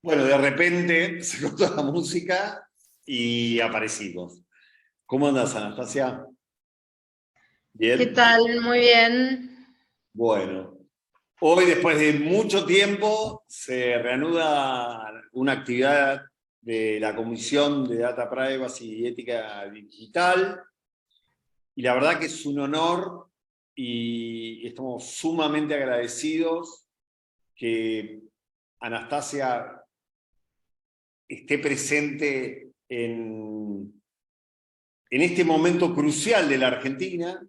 Bueno, de repente se cortó la música y aparecimos. ¿Cómo andas, Anastasia? ¿Qué ¿Bien? tal? Muy bien. Bueno, hoy después de mucho tiempo se reanuda una actividad de la Comisión de Data Privacy y Ética Digital, y la verdad que es un honor y estamos sumamente agradecidos que Anastasia esté presente en este momento crucial de la Argentina,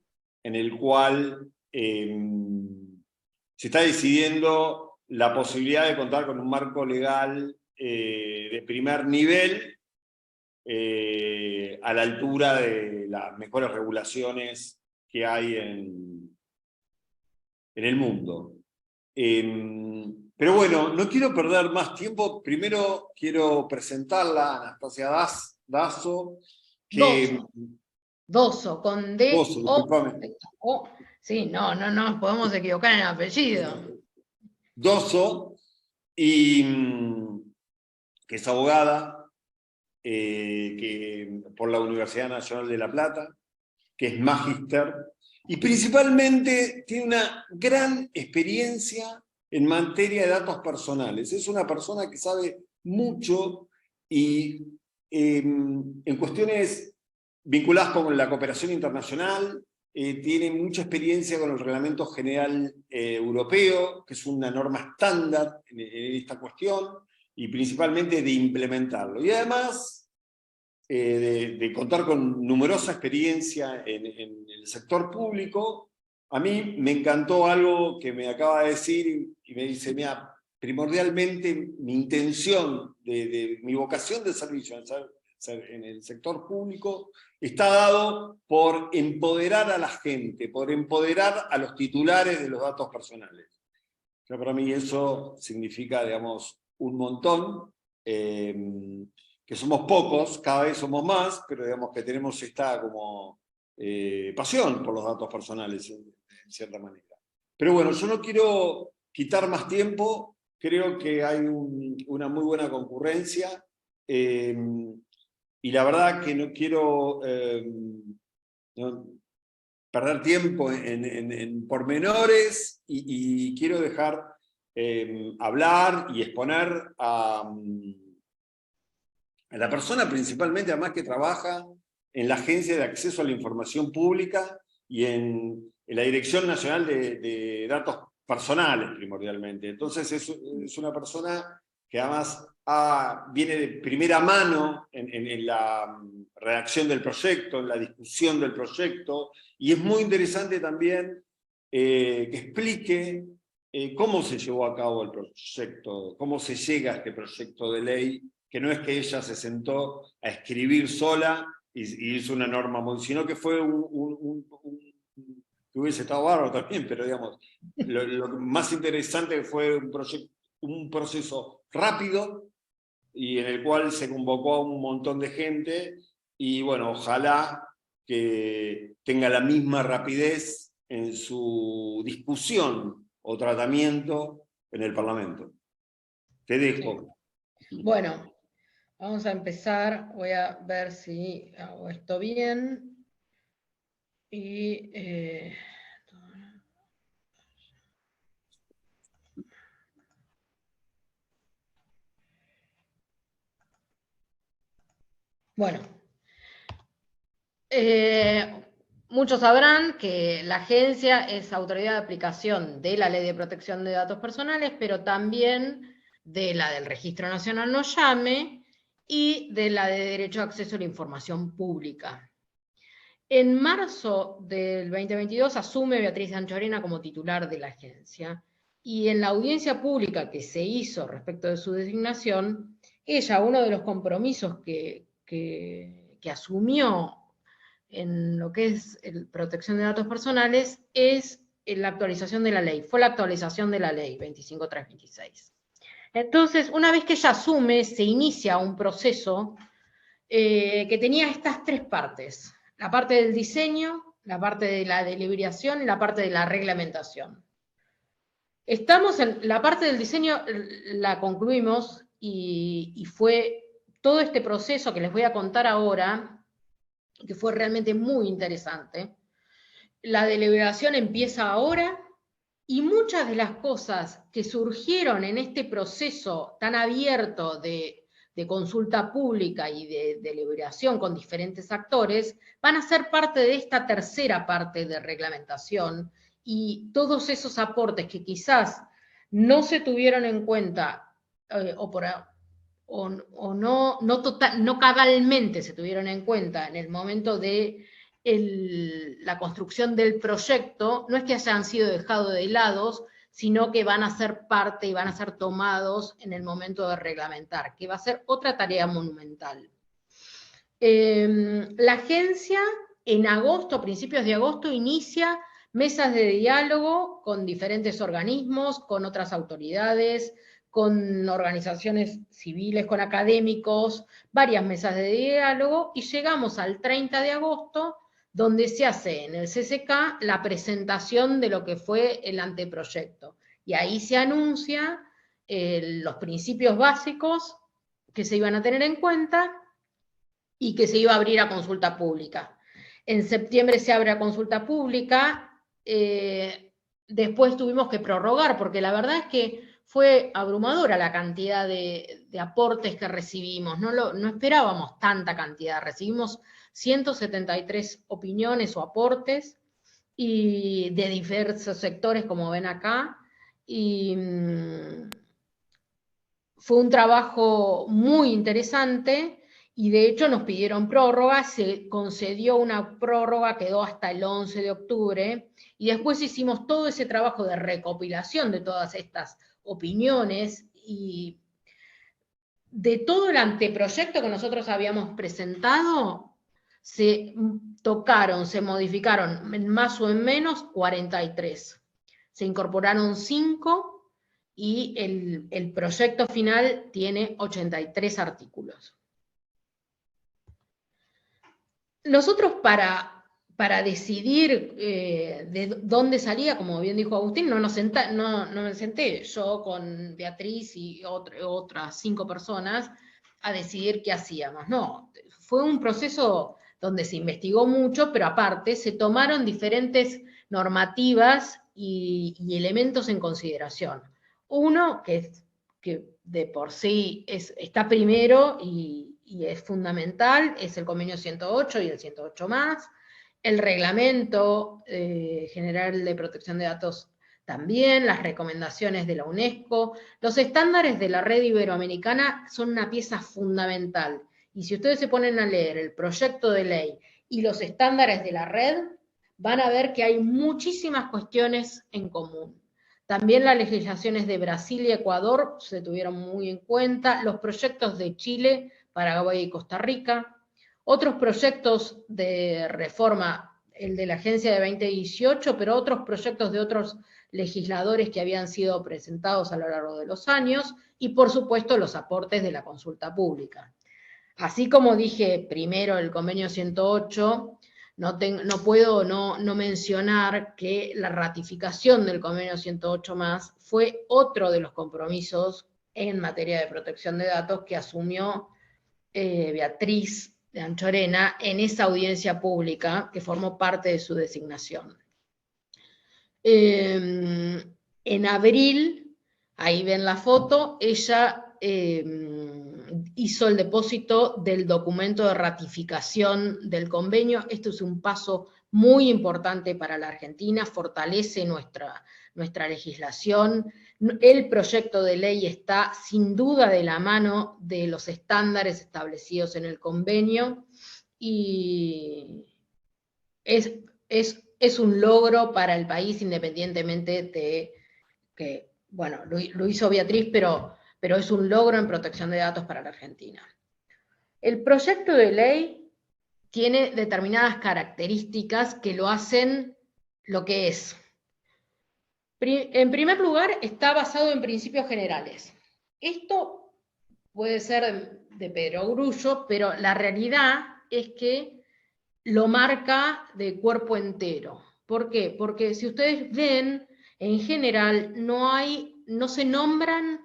en el cual se está decidiendo la posibilidad de contar con un marco legal de primer nivel a la altura de las mejores regulaciones que hay en el mundo. Pero bueno, no quiero perder más tiempo. Primero quiero presentarla, Anastasia Dazo, que... Doso, con Vos, D-O. disculpame. Sí, no nos podemos equivocar en el apellido. Doso, y que es abogada por la Universidad Nacional de La Plata, que es magíster, y principalmente tiene una gran experiencia en materia de datos personales. Es una persona que sabe mucho y en cuestiones vinculadas con la cooperación internacional, tiene mucha experiencia con el Reglamento General Europeo, que es una norma estándar en esta cuestión, y principalmente de implementarlo. Y además de contar con numerosa experiencia en el sector público, a mí me encantó algo que me acaba de decir y me dice, mira, primordialmente mi intención, mi vocación de servicio en el sector público está dado por empoderar a la gente, por empoderar a los titulares de los datos personales. O sea, para mí eso significa, digamos, un montón, que somos pocos, cada vez somos más, pero digamos que tenemos esta como pasión por los datos personales, en cierta manera. Pero bueno, yo no quiero quitar más tiempo, creo que hay una muy buena concurrencia, y la verdad que no quiero perder tiempo en pormenores y quiero dejar hablar y exponer a la persona principalmente, además, que trabaja en la Agencia de Acceso a la Información Pública y en la Dirección Nacional de Datos Personales, primordialmente. Entonces es una persona que además viene de primera mano en la redacción del proyecto, en la discusión del proyecto, y es muy interesante también que explique cómo se llevó a cabo el proyecto, cómo se llega a este proyecto de ley, que no es que ella se sentó a escribir sola y hizo una norma, sino que fue que hubiese estado bárbaro también, pero digamos, lo más interesante fue un proceso rápido y en el cual se convocó a un montón de gente y bueno, ojalá que tenga la misma rapidez en su discusión o tratamiento en el Parlamento. Te dejo. Sí. Bueno, vamos a empezar. Voy a ver si hago esto bien. Y bueno, muchos sabrán que la agencia es autoridad de aplicación de la Ley de Protección de Datos Personales, pero también de la del Registro Nacional No Llame y de la de Derecho a Acceso a la Información Pública. En marzo del 2022 asume Beatriz Anchorena como titular de la agencia, y en la audiencia pública que se hizo respecto de su designación, ella, uno de los compromisos que asumió en lo que es protección de datos personales es la actualización de la ley. Fue la actualización de la ley 25326. Entonces, una vez que ella asume, se inicia un proceso que tenía estas tres partes: la parte del diseño, la parte de la deliberación y la parte de la reglamentación. Estamos en la parte del diseño, la concluimos y fue todo este proceso que les voy a contar ahora, que fue realmente muy interesante. La deliberación empieza ahora y muchas de las cosas que surgieron en este proceso tan abierto de consulta pública y de deliberación con diferentes actores van a ser parte de esta tercera parte de reglamentación, y todos esos aportes que quizás no se tuvieron en cuenta o no cabalmente se tuvieron en cuenta en el momento de la construcción del proyecto, no es que hayan sido dejados de lado, sino que van a ser parte y van a ser tomados en el momento de reglamentar, que va a ser otra tarea monumental. La agencia en agosto, principios de agosto, inicia mesas de diálogo con diferentes organismos, con otras autoridades, con organizaciones civiles, con académicos, varias mesas de diálogo, y llegamos al 30 de agosto, donde se hace en el CCK la presentación de lo que fue el anteproyecto. Y ahí se anuncia los principios básicos que se iban a tener en cuenta y que se iba a abrir a consulta pública. En septiembre se abre a consulta pública, después tuvimos que prorrogar, porque la verdad es que fue abrumadora la cantidad de aportes que recibimos, no esperábamos tanta cantidad, recibimos 173 opiniones o aportes y de diversos sectores, como ven acá, y fue un trabajo muy interesante, y de hecho nos pidieron prórroga, se concedió una prórroga, quedó hasta el 11 de octubre, y después hicimos todo ese trabajo de recopilación de todas estas opiniones y de todo el anteproyecto que nosotros habíamos presentado. Se tocaron, se modificaron en más o en menos 43. Se incorporaron 5 y el proyecto final tiene 83 artículos. Nosotros para decidir de dónde salía, como bien dijo Agustín, no me senté yo con Beatriz y otras 5 personas a decidir qué hacíamos. No, fue un proceso donde se investigó mucho, pero aparte se tomaron diferentes normativas y elementos en consideración. Uno, que de por sí está primero y es fundamental, es el convenio 108 y el 108 más, el reglamento general de protección de datos también, las recomendaciones de la UNESCO, los estándares de la red iberoamericana son una pieza fundamental. Y si ustedes se ponen a leer el proyecto de ley y los estándares de la red, van a ver que hay muchísimas cuestiones en común. También las legislaciones de Brasil y Ecuador se tuvieron muy en cuenta, los proyectos de Chile, Paraguay y Costa Rica, otros proyectos de reforma, el de la agencia de 2018, pero otros proyectos de otros legisladores que habían sido presentados a lo largo de los años, y por supuesto los aportes de la consulta pública. Así como dije primero el convenio 108, no puedo no mencionar que la ratificación del convenio 108 más fue otro de los compromisos en materia de protección de datos que asumió Beatriz de Anchorena en esa audiencia pública que formó parte de su designación. En abril, ahí ven la foto, ella hizo el depósito del documento de ratificación del convenio. Esto es un paso muy importante para la Argentina, fortalece nuestra legislación. El proyecto de ley está sin duda de la mano de los estándares establecidos en el convenio, y es un logro para el país, independientemente de que, bueno, lo hizo Beatriz, pero es un logro en protección de datos para la Argentina. El proyecto de ley tiene determinadas características que lo hacen lo que es. En primer lugar, está basado en principios generales. Esto puede ser de perogrullo, pero la realidad es que lo marca de cuerpo entero. ¿Por qué? Porque si ustedes ven, En general, no se nombran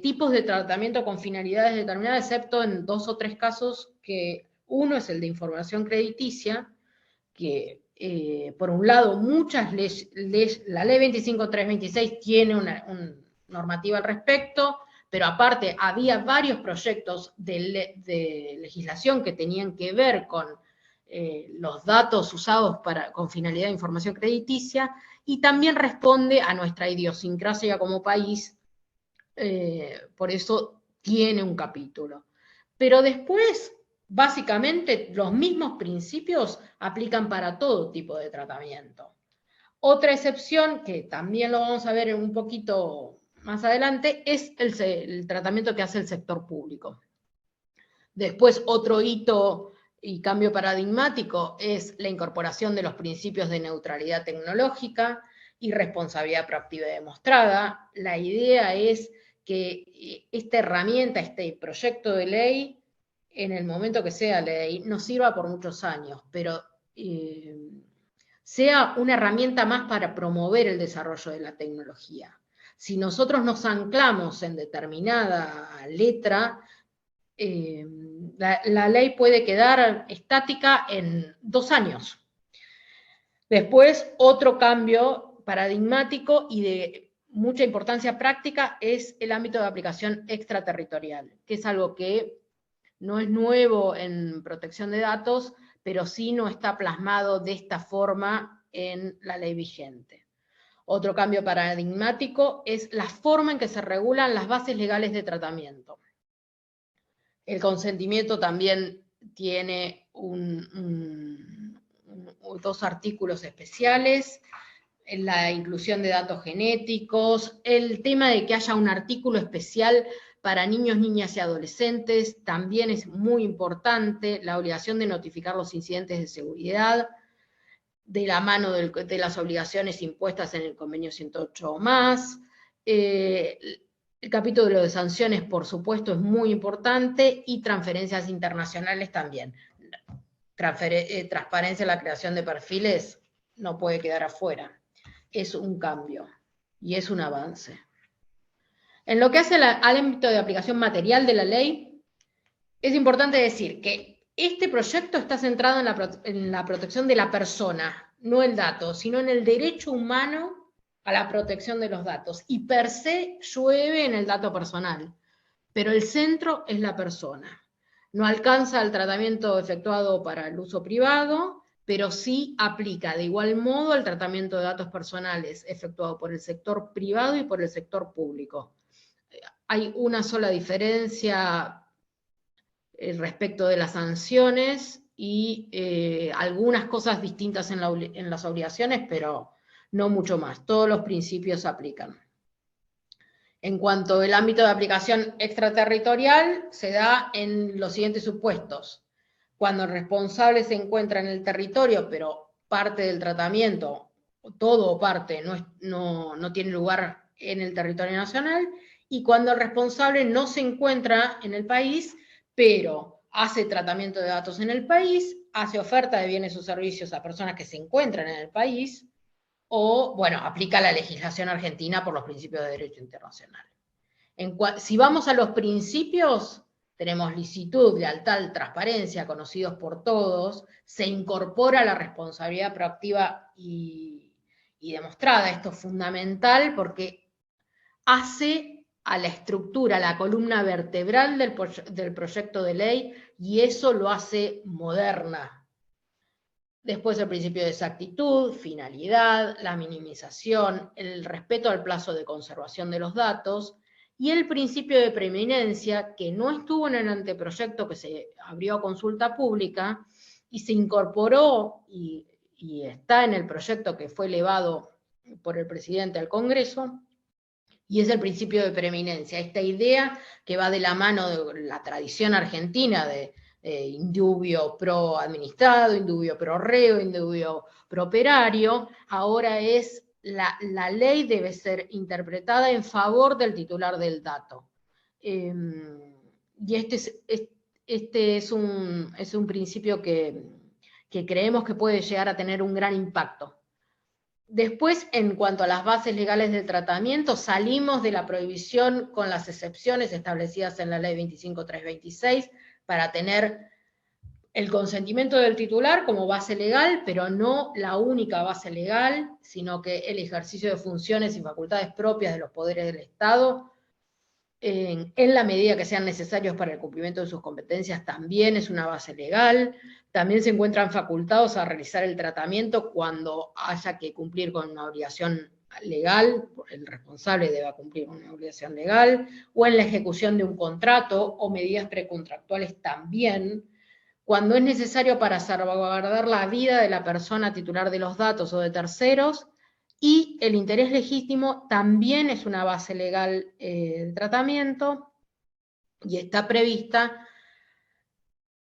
tipos de tratamiento con finalidades determinadas, excepto en 2 o 3 casos, que uno es el de información crediticia, que por un lado la ley 25326 tiene una normativa al respecto, pero aparte había varios proyectos de legislación que tenían que ver con los datos usados con finalidad de información crediticia, y también responde a nuestra idiosincrasia como país, por eso tiene un capítulo. Pero después, básicamente, los mismos principios aplican para todo tipo de tratamiento. Otra excepción, que también lo vamos a ver un poquito más adelante, es el tratamiento que hace el sector público. Después, otro hito y cambio paradigmático es la incorporación de los principios de neutralidad tecnológica y responsabilidad proactiva y demostrada. La idea es que esta herramienta, este proyecto de ley, en el momento que sea ley, nos sirva por muchos años, pero sea una herramienta más para promover el desarrollo de la tecnología. Si nosotros nos anclamos en determinada letra, la ley puede quedar estática en 2 años. Después, otro cambio paradigmático y de mucha importancia práctica es el ámbito de aplicación extraterritorial, que es algo que no es nuevo en protección de datos, pero sí no está plasmado de esta forma en la ley vigente. Otro cambio paradigmático es la forma en que se regulan las bases legales de tratamiento. El consentimiento también tiene 2 artículos especiales, la inclusión de datos genéticos, el tema de que haya un artículo especial para niños, niñas y adolescentes también es muy importante, la obligación de notificar los incidentes de seguridad, de la mano de las obligaciones impuestas en el convenio 108 o más. El capítulo de sanciones, por supuesto, es muy importante, y transferencias internacionales también. Transparencia en la creación de perfiles no puede quedar afuera. Es un cambio y es un avance. En lo que hace al ámbito de aplicación material de la ley, es importante decir que este proyecto está centrado en la protección de la persona, no el dato, sino en el derecho humano a la protección de los datos. Y per se llueve en el dato personal, pero el centro es la persona. No alcanza el tratamiento efectuado para el uso privado, pero sí aplica de igual modo el tratamiento de datos personales efectuado por el sector privado y por el sector público. Hay una sola diferencia respecto de las sanciones y algunas cosas distintas en las obligaciones, pero no mucho más. Todos los principios se aplican. En cuanto al ámbito de aplicación extraterritorial, se da en los siguientes supuestos. Cuando el responsable se encuentra en el territorio, pero parte del tratamiento, todo o parte, no tiene lugar en el territorio nacional, y cuando el responsable no se encuentra en el país, pero hace tratamiento de datos en el país, hace oferta de bienes o servicios a personas que se encuentran en el país, o, bueno, aplica la legislación argentina por los principios de derecho internacional. Si vamos a los principios, tenemos licitud, lealtad, transparencia, conocidos por todos, se incorpora la responsabilidad proactiva y demostrada. Esto es fundamental porque hace a la estructura, a la columna vertebral del proyecto de ley, y eso lo hace moderna. Después el principio de exactitud, finalidad, la minimización, el respeto al plazo de conservación de los datos, y el principio de preeminencia, que no estuvo en el anteproyecto que se abrió a consulta pública y se incorporó y está en el proyecto que fue elevado por el presidente al Congreso, y es el principio de preeminencia, esta idea que va de la mano de la tradición argentina de indubio pro administrado, indubio pro reo, indubio pro operario, ahora es la ley debe ser interpretada en favor del titular del dato. Y este es un principio que creemos que puede llegar a tener un gran impacto. Después, en cuanto a las bases legales del tratamiento, salimos de la prohibición con las excepciones establecidas en la Ley 25.326 para tener el consentimiento del titular como base legal, pero no la única base legal, sino que el ejercicio de funciones y facultades propias de los poderes del Estado, en la medida que sean necesarios para el cumplimiento de sus competencias, también es una base legal. También se encuentran facultados a realizar el tratamiento cuando haya que cumplir con una obligación legal, el responsable deba cumplir una obligación legal, o en la ejecución de un contrato o medidas precontractuales también, cuando es necesario para salvaguardar la vida de la persona titular de los datos o de terceros, y el interés legítimo también es una base legal de tratamiento, y está prevista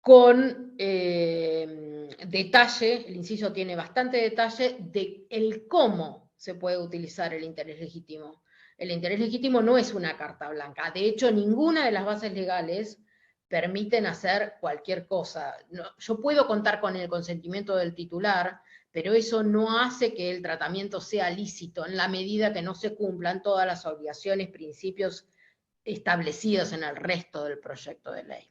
con detalle, el inciso tiene bastante detalle, de el cómo se puede utilizar el interés legítimo. El interés legítimo no es una carta blanca, de hecho ninguna de las bases legales permiten hacer cualquier cosa. No, yo puedo contar con el consentimiento del titular, pero eso no hace que el tratamiento sea lícito en la medida que no se cumplan todas las obligaciones, principios establecidos en el resto del proyecto de ley.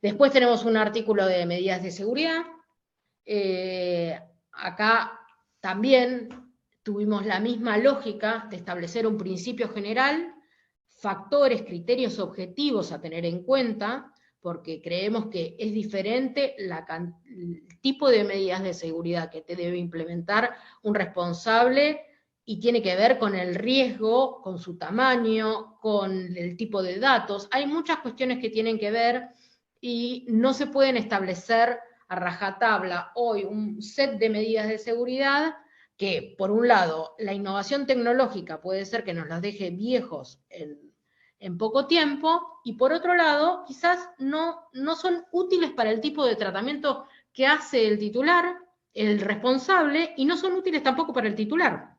Después tenemos un artículo de medidas de seguridad. Acá también tuvimos la misma lógica de establecer un principio general, factores, criterios objetivos a tener en cuenta, porque creemos que es diferente el tipo de medidas de seguridad que te debe implementar un responsable, y tiene que ver con el riesgo, con su tamaño, con el tipo de datos. Hay muchas cuestiones que tienen que ver y no se pueden establecer a rajatabla hoy un set de medidas de seguridad que, por un lado, la innovación tecnológica puede ser que nos las deje viejos en poco tiempo, y por otro lado, quizás no son útiles para el tipo de tratamiento que hace el titular, el responsable, y no son útiles tampoco para el titular.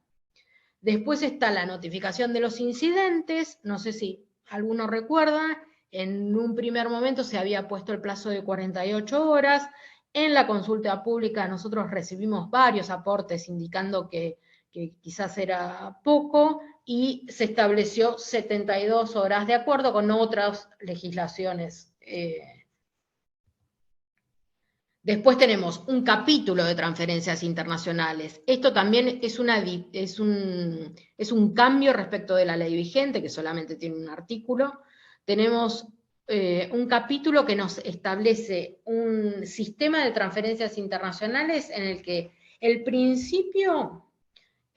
Después está la notificación de los incidentes, no sé si alguno recuerda, en un primer momento se había puesto el plazo de 48 horas, en la consulta pública nosotros recibimos varios aportes indicando que quizás era poco, y se estableció 72 horas, de acuerdo con otras legislaciones. Después tenemos un capítulo de transferencias internacionales. Esto también es un cambio respecto de la ley vigente, que solamente tiene un artículo. Tenemos un capítulo que nos establece un sistema de transferencias internacionales en el que el principio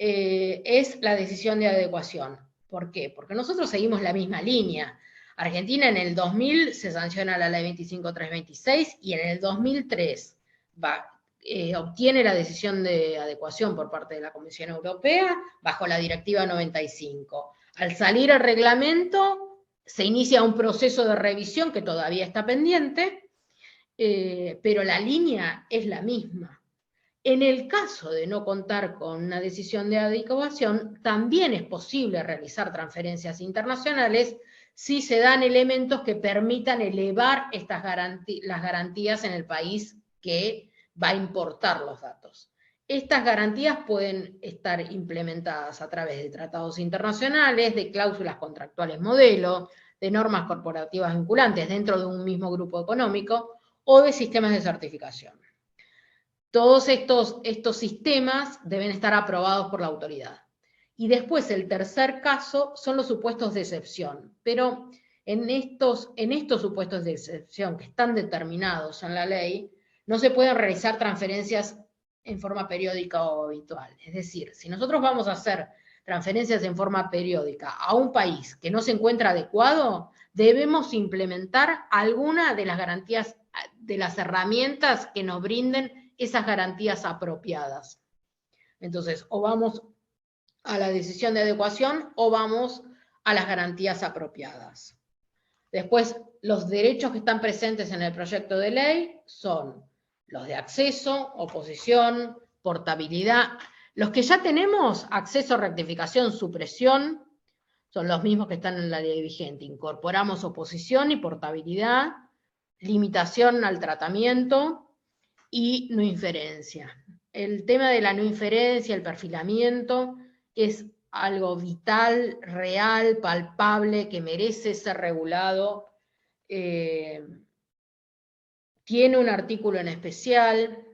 es la decisión de adecuación. ¿Por qué? Porque nosotros seguimos la misma línea. Argentina en el 2000 se sanciona la ley 25.326 y en el 2003 obtiene la decisión de adecuación por parte de la Comisión Europea bajo la Directiva 95. Al salir el reglamento, se inicia un proceso de revisión que todavía está pendiente, pero la línea es la misma. En el caso de no contar con una decisión de adecuación, también es posible realizar transferencias internacionales si se dan elementos que permitan elevar las garantías en el país que va a importar los datos. Estas garantías pueden estar implementadas a través de tratados internacionales, de cláusulas contractuales modelo, de normas corporativas vinculantes dentro de un mismo grupo económico o de sistemas de certificación. Todos estos sistemas deben estar aprobados por la autoridad. Y después el tercer caso son los supuestos de excepción. Pero en estos supuestos de excepción que están determinados en la ley, no se pueden realizar transferencias en forma periódica o habitual. Es decir, si nosotros vamos a hacer transferencias en forma periódica a un país que no se encuentra adecuado, debemos implementar alguna de las garantías, de las herramientas que nos brinden esas garantías apropiadas. Entonces, o vamos a la decisión de adecuación o vamos a las garantías apropiadas. Después, los derechos que están presentes en el proyecto de ley son los de acceso, oposición, portabilidad. Los que ya tenemos, acceso, rectificación, supresión, son los mismos que están en la ley vigente. Incorporamos oposición y portabilidad, limitación al tratamiento y no inferencia. el tema de la no inferencia, el perfilamiento, es algo vital, real, palpable, que merece ser regulado. Tiene un artículo en especial.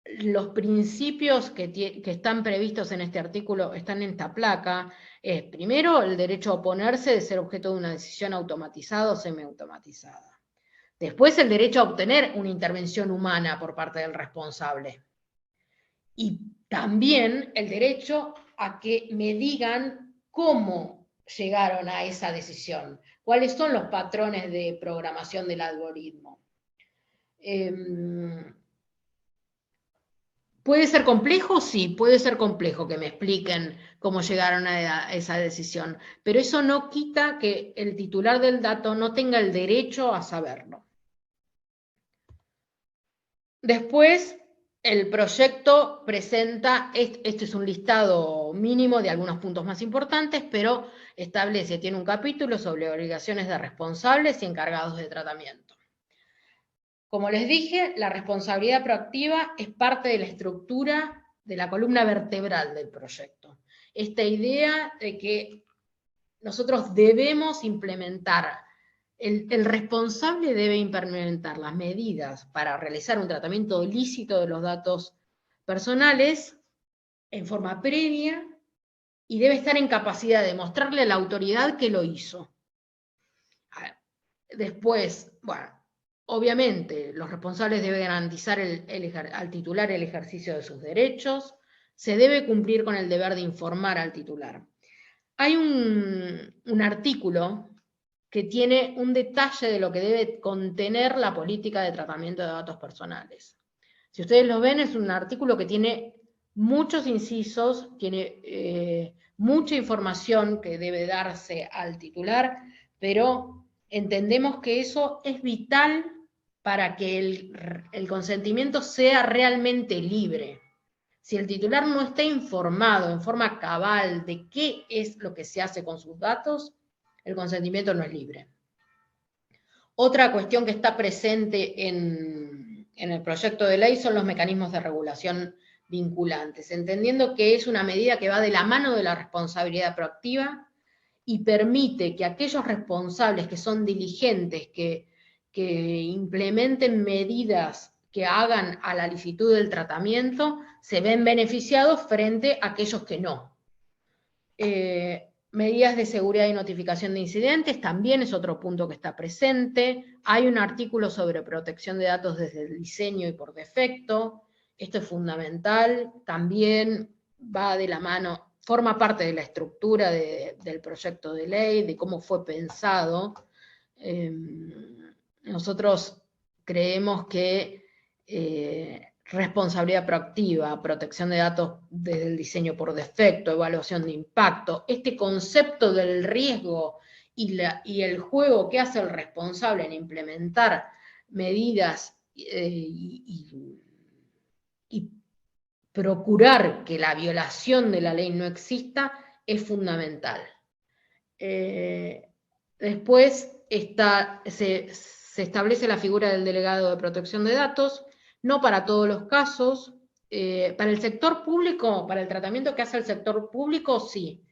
Los principios que están previstos en este artículo están en esta placa. Es, primero, el derecho a oponerse de ser objeto de una decisión automatizada o semiautomatizada. Después, el derecho a obtener una intervención humana por parte del responsable. Y también el derecho a que me digan cómo llegaron a esa decisión, cuáles son los patrones de programación del algoritmo. ¿Puede ser complejo? Sí, puede ser complejo que me expliquen cómo llegaron a esa decisión, pero eso no quita que el titular del dato no tenga el derecho a saberlo. Después, el proyecto presenta, este es un listado mínimo de algunos puntos más importantes, pero establece, tiene un capítulo sobre obligaciones de responsables y encargados de tratamiento. Como les dije, la responsabilidad proactiva es parte de la estructura de la columna vertebral del proyecto. Esta idea de que nosotros debemos implementar, el responsable debe implementar las medidas para realizar un tratamiento lícito de los datos personales en forma previa y debe estar en capacidad de mostrarle a la autoridad que lo hizo. Después, bueno, obviamente, los responsables deben garantizar al titular el ejercicio de sus derechos, se debe cumplir con el deber de informar al titular. Hay un artículo que tiene un detalle de lo que debe contener la política de tratamiento de datos personales. Si ustedes lo ven, es un artículo que tiene muchos incisos, tiene mucha información que debe darse al titular, pero entendemos que eso es vital para que el consentimiento sea realmente libre. Si el titular no está informado en forma cabal de qué es lo que se hace con sus datos, el consentimiento no es libre. Otra cuestión que está presente en el proyecto de ley son los mecanismos de regulación vinculantes, entendiendo que es una medida que va de la mano de la responsabilidad proactiva y permite que aquellos responsables que son diligentes, que implementen medidas que hagan a la licitud del tratamiento, se ven beneficiados frente a aquellos que no. Medidas de seguridad y notificación de incidentes también es otro punto que está presente. Hay un artículo sobre protección de datos desde el diseño y por defecto. Esto es fundamental. También va de la mano, forma parte de la estructura del proyecto de ley, de cómo fue pensado. Nosotros creemos que responsabilidad proactiva, protección de datos desde el diseño por defecto, evaluación de impacto, este concepto del riesgo y el juego que hace el responsable en implementar medidas y procurar que la violación de la ley no exista es fundamental. Después se establece la figura del delegado de protección de datos, no para todos los casos. Para el sector público, para el tratamiento que hace el sector público, sí.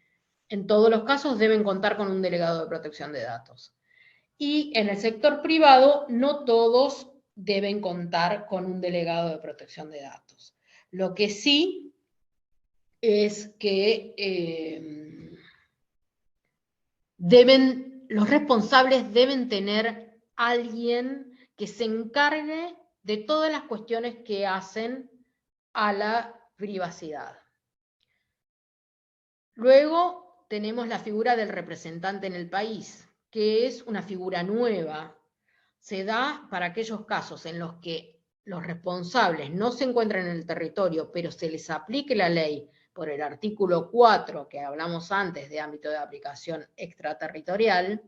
En todos los casos deben contar con un delegado de protección de datos. Y en el sector privado, no todos deben contar con un delegado de protección de datos. Lo que sí es que los responsables deben tener alguien que se encargue de todas las cuestiones que hacen a la privacidad. Luego tenemos la figura del representante en el país, que es una figura nueva. Se da para aquellos casos en los que los responsables no se encuentran en el territorio, pero se les aplique la ley por el artículo 4, que hablamos antes de ámbito de aplicación extraterritorial,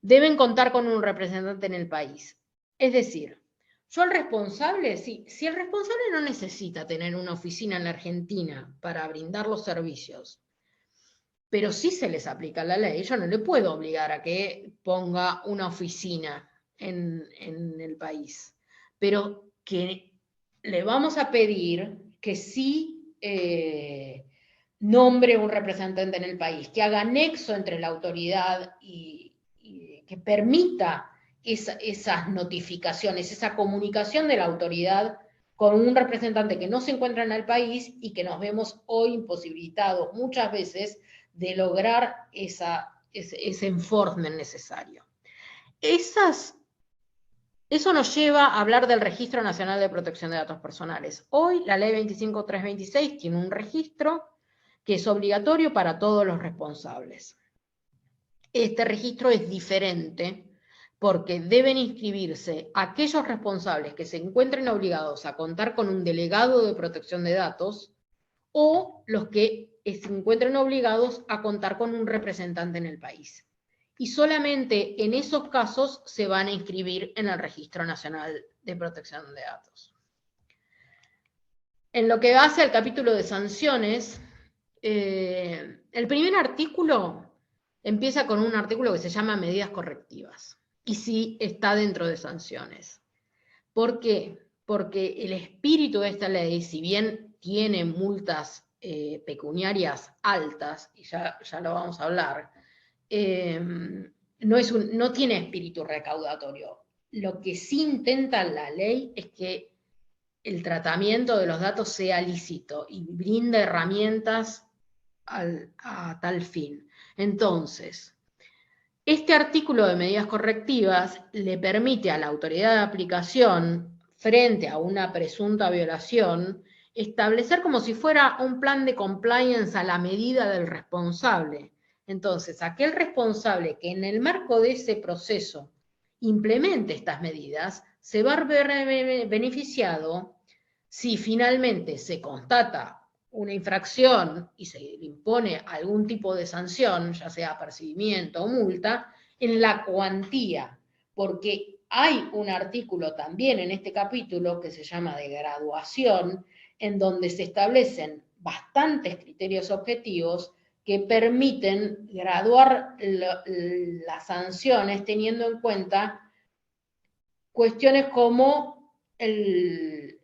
deben contar con un representante en el país. Es decir, yo al responsable, si el responsable no necesita tener una oficina en la Argentina para brindar los servicios, pero sí se les aplica la ley, yo no le puedo obligar a que ponga una oficina en el país, pero que le vamos a pedir que sí nombre un representante en el país, que haga nexo entre la autoridad y que permita esas notificaciones, esa comunicación de la autoridad con un representante que no se encuentra en el país y que nos vemos hoy imposibilitados muchas veces de lograr ese enforcement necesario. Eso nos lleva a hablar del Registro Nacional de Protección de Datos Personales. Hoy la Ley 25.326 tiene un registro que es obligatorio para todos los responsables. Este registro es diferente porque deben inscribirse aquellos responsables que se encuentren obligados a contar con un delegado de protección de datos o los que se encuentren obligados a contar con un representante en el país. Y solamente en esos casos se van a inscribir en el Registro Nacional de Protección de Datos. En lo que hace al capítulo de sanciones, el primer artículo empieza con un artículo que se llama medidas correctivas, y sí está dentro de sanciones. ¿Por qué? Porque el espíritu de esta ley, si bien tiene multas pecuniarias altas, y ya lo vamos a hablar, no tiene espíritu recaudatorio. Lo que sí intenta la ley es que el tratamiento de los datos sea lícito y brinda herramientas a tal fin. Entonces, este artículo de medidas correctivas le permite a la autoridad de aplicación, frente a una presunta violación, establecer como si fuera un plan de compliance a la medida del responsable. Entonces, aquel responsable que en el marco de ese proceso implemente estas medidas, se va a ver beneficiado si finalmente se constata una infracción y se le impone algún tipo de sanción, ya sea apercibimiento o multa, en la cuantía, porque hay un artículo también en este capítulo que se llama de graduación, en donde se establecen bastantes criterios objetivos que permiten graduar las sanciones teniendo en cuenta cuestiones como el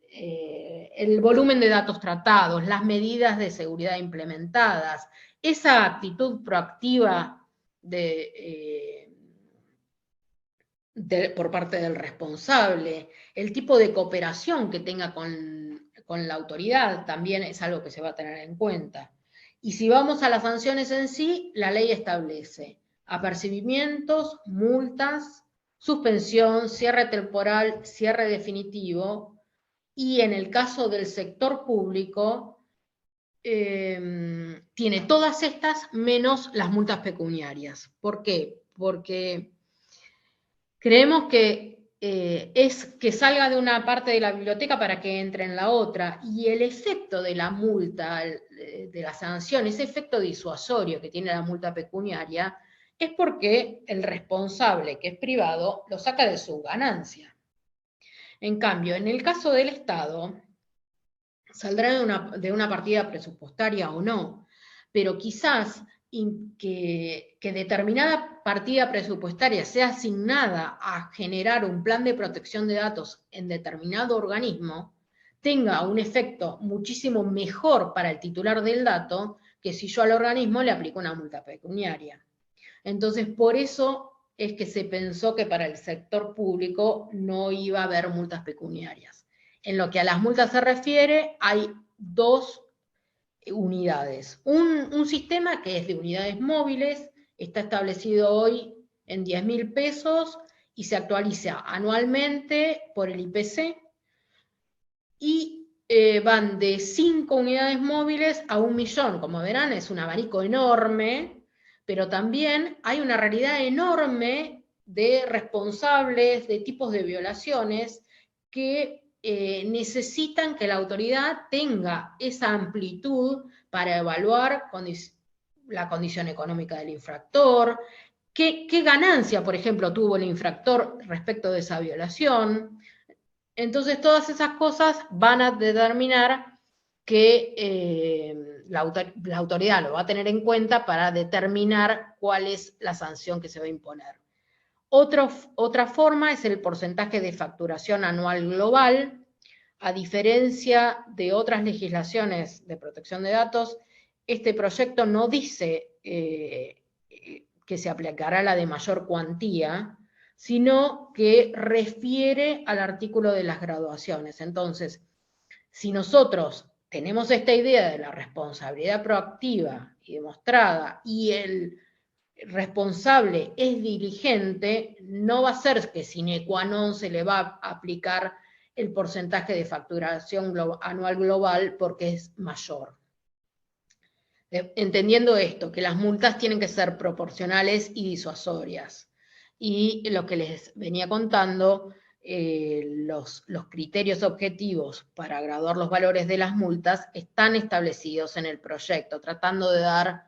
volumen de datos tratados, las medidas de seguridad implementadas, esa actitud proactiva por parte del responsable, el tipo de cooperación que tenga con la autoridad también es algo que se va a tener en cuenta. Y si vamos a las sanciones en sí, la ley establece apercibimientos, multas, suspensión, cierre temporal, cierre definitivo, y en el caso del sector público, tiene todas estas menos las multas pecuniarias. ¿Por qué? Porque creemos que es que salga de una parte de la biblioteca para que entre en la otra, y el efecto de la multa, de la sanción, ese efecto disuasorio que tiene la multa pecuniaria, es porque el responsable, que es privado, lo saca de su ganancia. En cambio, en el caso del Estado, saldrá de una partida presupuestaria o no, pero quizás que determinada partida presupuestaria sea asignada a generar un plan de protección de datos en determinado organismo, tenga un efecto muchísimo mejor para el titular del dato que si yo al organismo le aplico una multa pecuniaria. Entonces, por eso es que se pensó que para el sector público no iba a haber multas pecuniarias. En lo que a las multas se refiere, hay dos unidades. Un sistema que es de unidades móviles, está establecido hoy en 10.000 pesos y se actualiza anualmente por el IPC, y van de 5 unidades móviles a 1 millón. Como verán, es un abanico enorme, pero también hay una realidad enorme de responsables, de tipos de violaciones que necesitan que la autoridad tenga esa amplitud para evaluar la condición económica del infractor, qué ganancia, por ejemplo, tuvo el infractor respecto de esa violación. Entonces, todas esas cosas van a determinar que la autoridad lo va a tener en cuenta para determinar cuál es la sanción que se va a imponer. Otra forma es el porcentaje de facturación anual global. a diferencia de otras legislaciones de protección de datos, este proyecto no dice que se aplicará la de mayor cuantía, sino que refiere al artículo de las graduaciones. Entonces, si nosotros tenemos esta idea de la responsabilidad proactiva y demostrada, y el responsable es diligente, no va a ser que sine qua non se le va a aplicar el porcentaje de facturación anual global porque es mayor. Entendiendo esto, que las multas tienen que ser proporcionales y disuasorias. Y lo que les venía contando, los criterios objetivos para graduar los valores de las multas están establecidos en el proyecto, tratando de dar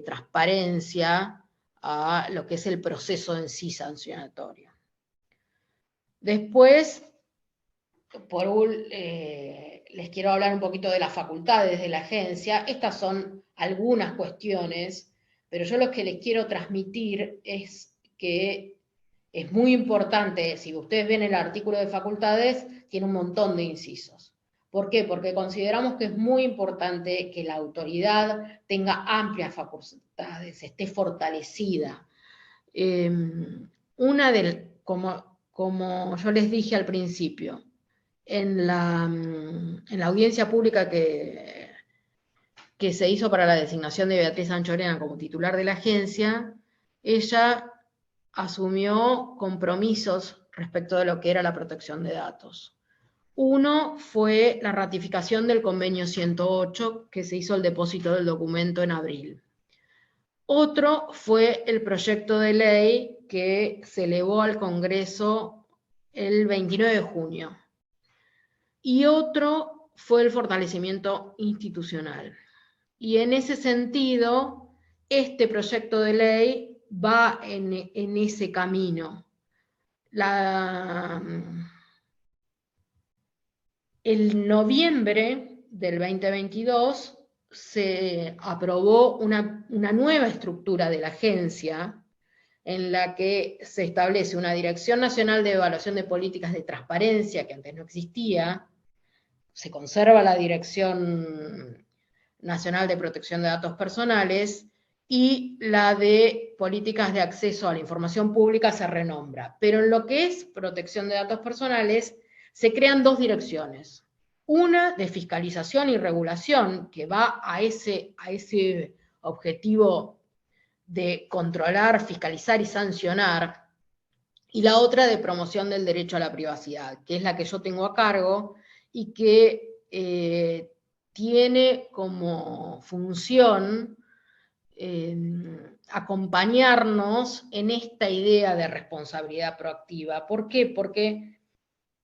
transparencia a lo que es el proceso en sí sancionatorio. Después, les quiero hablar un poquito de las facultades de la agencia. Estas son algunas cuestiones, pero yo lo que les quiero transmitir es que es muy importante, si ustedes ven el artículo de facultades, tiene un montón de incisos. ¿Por qué? Porque consideramos que es muy importante que la autoridad tenga amplias facultades, esté fortalecida. Como yo les dije al principio, en la audiencia pública que se hizo para la designación de Beatriz Anchorena como titular de la agencia, ella asumió compromisos respecto de lo que era la protección de datos. Uno fue la ratificación del convenio 108, que se hizo el depósito del documento en abril. Otro fue el proyecto de ley que se elevó al Congreso el 29 de junio. Y otro fue el fortalecimiento institucional. Y en ese sentido, este proyecto de ley va en ese camino. En noviembre del 2022 se aprobó una nueva estructura de la agencia en la que se establece una Dirección Nacional de Evaluación de Políticas de Transparencia, que antes no existía. Se conserva la Dirección Nacional de Protección de Datos Personales, y la de Políticas de Acceso a la Información Pública se renombra. Pero en lo que es protección de datos personales, se crean dos direcciones. Una de fiscalización y regulación, que va a ese objetivo de controlar, fiscalizar y sancionar, y la otra de promoción del derecho a la privacidad, que es la que yo tengo a cargo y que tiene como función acompañarnos en esta idea de responsabilidad proactiva. ¿Por qué? Porque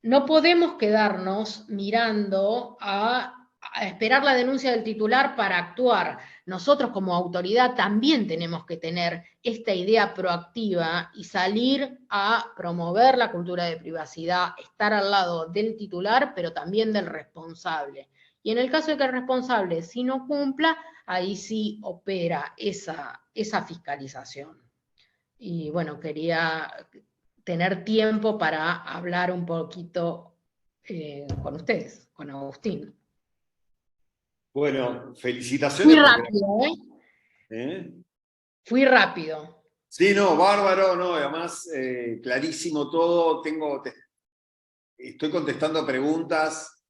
no podemos quedarnos mirando a esperar la denuncia del titular para actuar. Nosotros como autoridad también tenemos que tener esta idea proactiva y salir a promover la cultura de privacidad, estar al lado del titular, pero también del responsable. Y en el caso de que el responsable sí no cumpla, ahí sí opera esa fiscalización. Y bueno, quería tener tiempo para hablar un poquito con ustedes, con Agustín. Bueno, felicitaciones. Fui rápido, ¿Eh? Fui rápido. Sí, no, bárbaro, no, además clarísimo todo. Estoy contestando preguntas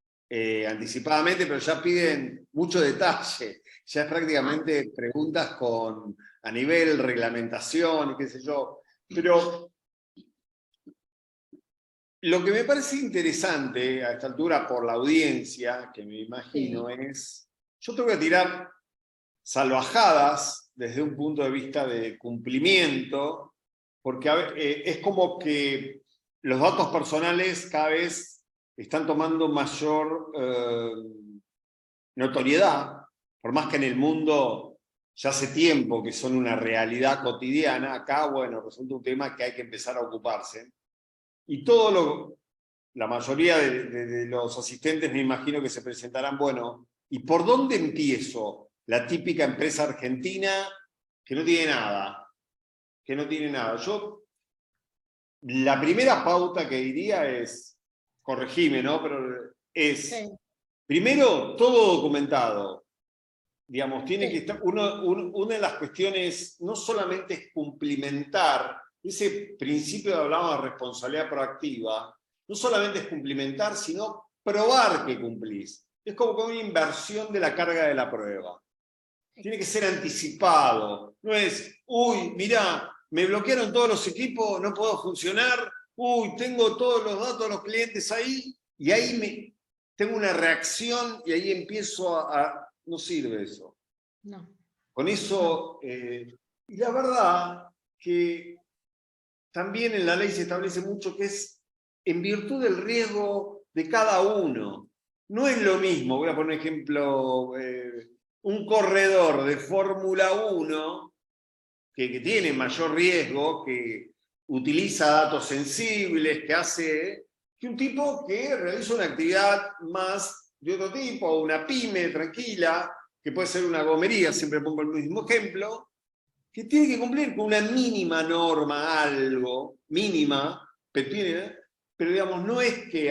anticipadamente, pero ya piden mucho detalle. Ya es prácticamente preguntas a nivel reglamentación y qué sé yo. Pero lo que me parece interesante a esta altura por la audiencia, que me imagino, es, yo te voy a tirar salvajadas desde un punto de vista de cumplimiento, porque es como que los datos personales cada vez están tomando mayor notoriedad, por más que en el mundo ya hace tiempo que son una realidad cotidiana. Acá, bueno, resulta un tema que hay que empezar a ocuparse. Y la mayoría de los asistentes me imagino que se presentarán, bueno, ¿y por dónde empiezo? La típica empresa argentina que no tiene nada. Yo, la primera pauta que diría es, corregime, ¿no? Pero es, Sí. primero, todo documentado. Digamos, tiene Sí. que estar, una de las cuestiones no solamente es cumplimentar, ese principio de hablábamos de responsabilidad proactiva, no solamente es cumplimentar, sino probar que cumplís. Es como con una inversión de la carga de la prueba. Tiene que ser anticipado. No es, uy, mirá, me bloquearon todos los equipos, no puedo funcionar, uy, tengo todos los datos de los clientes ahí, y ahí tengo una reacción y ahí empiezo no sirve eso. No. Con eso, y la verdad que también en la ley se establece mucho que es en virtud del riesgo de cada uno. No es lo mismo, voy a poner un ejemplo, un corredor de Fórmula 1 que tiene mayor riesgo, que utiliza datos sensibles, que un tipo que realiza una actividad más de otro tipo, una pyme tranquila, que puede ser una gomería, siempre pongo el mismo ejemplo, que tiene que cumplir con una mínima norma, algo, mínima, pero digamos, no es que,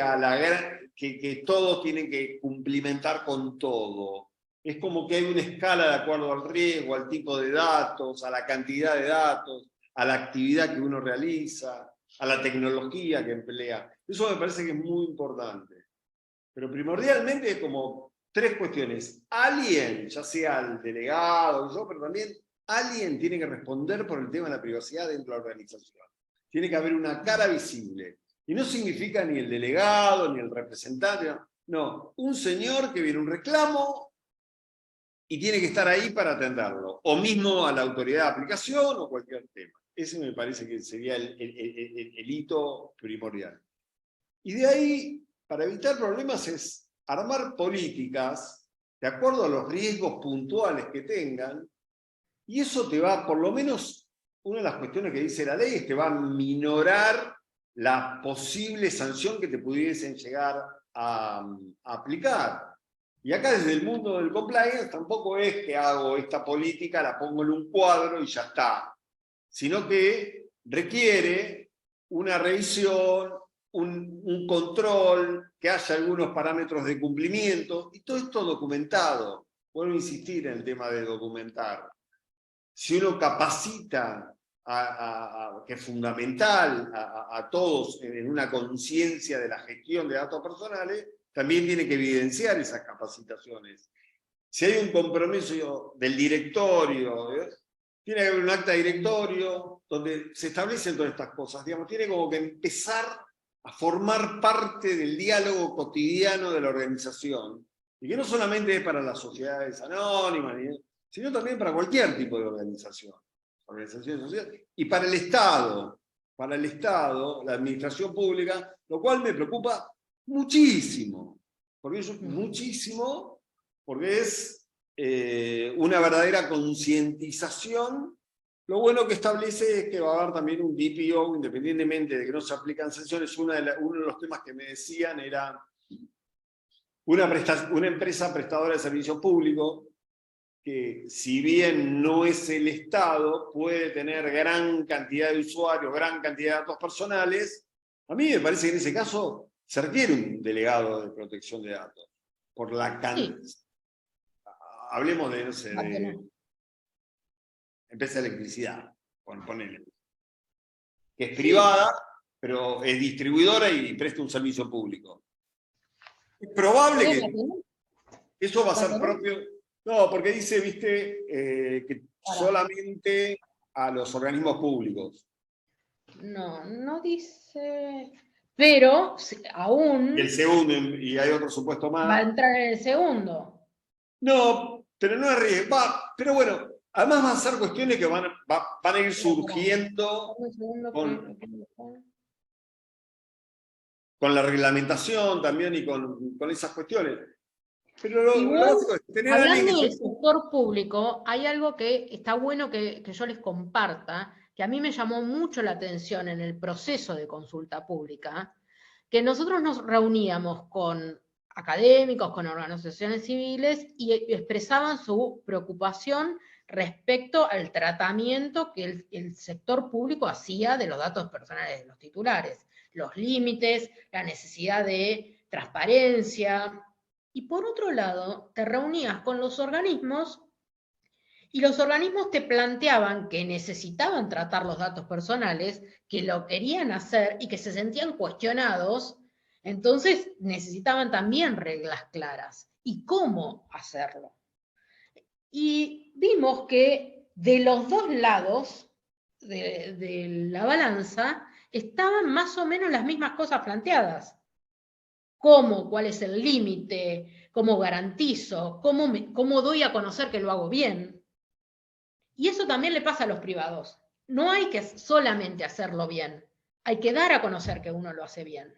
que todos tienen que cumplimentar con todo. Es como que hay una escala de acuerdo al riesgo, al tipo de datos, a la cantidad de datos, a la actividad que uno realiza, a la tecnología que emplea. Eso me parece que es muy importante. Pero primordialmente es como tres cuestiones. Alguien, ya sea el delegado, yo, pero también alguien tiene que responder por el tema de la privacidad dentro de la organización. Tiene que haber una cara visible. Y no significa ni el delegado, ni el representante. No, un señor que viene un reclamo y tiene que estar ahí para atenderlo. O mismo a la autoridad de aplicación o cualquier tema. Ese me parece que sería el hito primordial. Y de ahí, para evitar problemas, es armar políticas de acuerdo a los riesgos puntuales que tengan, y eso te va, por lo menos, una de las cuestiones que dice la ley es que va a minorar la posible sanción que te pudiesen llegar a aplicar. Y acá desde el mundo del compliance tampoco es que hago esta política, la pongo en un cuadro y ya está, sino que requiere una revisión, un control, que haya algunos parámetros de cumplimiento, y todo esto documentado. Vuelvo a insistir en el tema de documentar. Si uno capacita, que es fundamental, a todos en una conciencia de la gestión de datos personales, también tiene que evidenciar esas capacitaciones. Si hay un compromiso del directorio, tiene que haber un acta de directorio donde se establecen todas estas cosas. Digamos, tiene como que empezar a formar parte del diálogo cotidiano de la organización. Y que no solamente es para las sociedades anónimas, sino también para cualquier tipo de organización. Organizaciones sociales. Y para el Estado, la administración pública, lo cual me preocupa muchísimo. Porque es muchísimo, porque es una verdadera concientización. Lo bueno que establece es que va a haber también un DPO, independientemente de que no se aplican sanciones. Uno de los temas que me decían era una empresa prestadora de servicio público, que si bien no es el Estado, puede tener gran cantidad de usuarios, gran cantidad de datos personales. A mí me parece que en ese caso se requiere un delegado de protección de datos. Por la cantidad. Sí. Hablemos de, no sé, ¿Por qué de no? empresa de electricidad, ponele, que es Sí. privada, pero es distribuidora y presta un servicio público. Es probable ¿Por qué que no? eso va a ¿Por ser qué no? propio. No, porque dice, viste, que Ahora, solamente a los organismos públicos. no, no dice, pero Y el aún segundo, y hay otro supuesto va a más. entrar en el segundo. No, pero no es riesgo. Pero bueno, además van a ser cuestiones que van a ir Pero pará, surgiendo dame un segundo con, que me ponga. con la reglamentación también y con esas cuestiones. Pero lo Igual, básico es tener a alguien que hablando del se... sector público, hay algo que está bueno que yo les comparta, que a mí me llamó mucho la atención en el proceso de consulta pública, que nosotros nos reuníamos con académicos, con organizaciones civiles y expresaban su preocupación respecto al tratamiento que el sector público hacía de los datos personales de los titulares, los límites, la necesidad de transparencia, y por otro lado, te reunías con los organismos y los organismos te planteaban que necesitaban tratar los datos personales, que lo querían hacer y que se sentían cuestionados, entonces necesitaban también reglas claras. ¿Y cómo hacerlo? Y vimos que de los dos lados de la balanza estaban más o menos las mismas cosas planteadas. ¿Cómo? ¿Cuál es el límite? ¿Cómo garantizo? ¿Cómo doy a conocer que lo hago bien? Y eso también le pasa a los privados. No hay que solamente hacerlo bien, hay que dar a conocer que uno lo hace bien.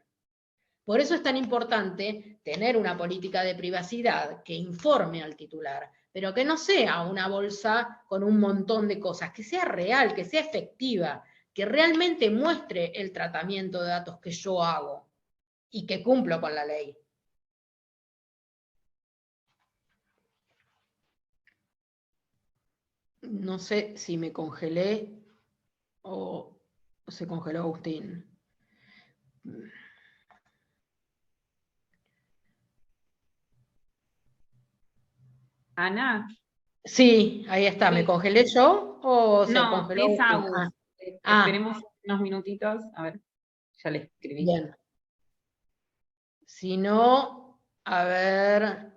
Por eso es tan importante tener una política de privacidad que informe al titular, pero que no sea una bolsa con un montón de cosas, que sea real, que sea efectiva, que realmente muestre el tratamiento de datos que yo hago y que cumplo con la ley. No sé si me congelé o se congeló Agustín. Ana, Sí, ahí está. ¿Me sí. congelé yo o se No, congeló es Agustín? Agus. Ah, Esperemos unos minutitos. A ver, ya le escribí. bien. Si no, a ver,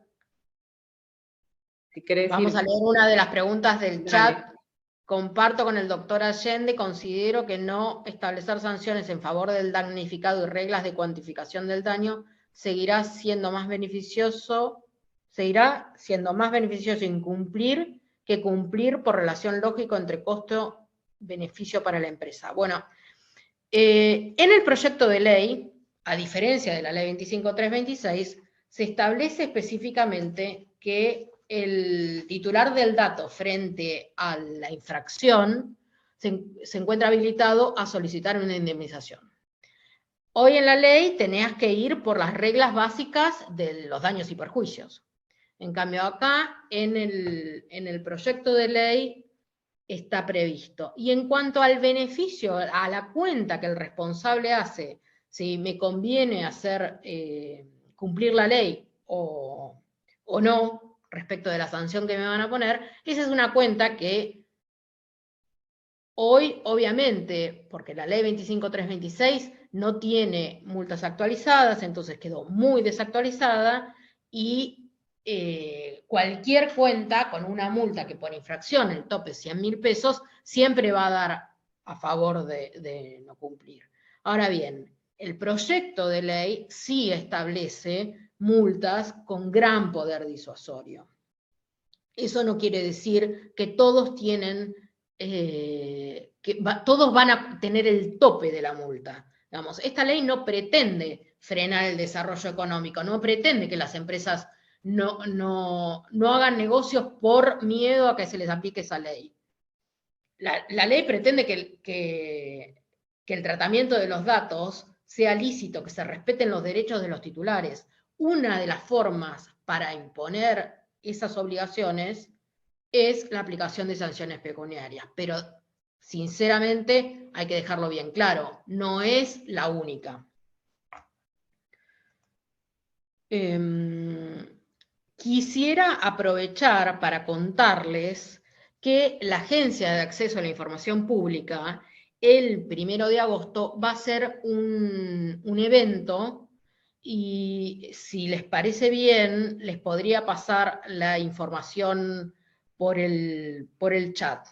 Si querés vamos ir, a leer una de las preguntas del dale. chat. Comparto con el doctor Allende, considero que no establecer sanciones en favor del damnificado y reglas de cuantificación del daño seguirá siendo más beneficioso incumplir que cumplir por relación lógica entre costo-beneficio para la empresa. Bueno, en el proyecto de ley, a diferencia de la ley 25326, se establece específicamente que el titular del dato frente a la infracción se encuentra habilitado a solicitar una indemnización. Hoy en la ley tenías que ir por las reglas básicas de los daños y perjuicios. En cambio acá, en el proyecto de ley, está previsto. Y en cuanto al beneficio, a la cuenta que el responsable hace, si me conviene hacer cumplir la ley o no, respecto de la sanción que me van a poner, esa es una cuenta que hoy, obviamente, porque la ley 25326 no tiene multas actualizadas, entonces quedó muy desactualizada y cualquier cuenta con una multa que por infracción, el tope es 100.000 pesos, siempre va a dar a favor de no cumplir. Ahora bien, el proyecto de ley sí establece multas con gran poder disuasorio. Eso no quiere decir que todos tienen, todos van a tener el tope de la multa. Digamos, esta ley no pretende frenar el desarrollo económico, no pretende que las empresas no hagan negocios por miedo a que se les aplique esa ley. La ley pretende que el tratamiento de los datos sea lícito, que se respeten los derechos de los titulares. Una de las formas para imponer esas obligaciones es la aplicación de sanciones pecuniarias, pero sinceramente hay que dejarlo bien claro, no es la única. Quisiera aprovechar para contarles que la Agencia de Acceso a la Información Pública, el 1 de agosto, va a ser un evento y si les parece bien, les podría pasar la información por el chat.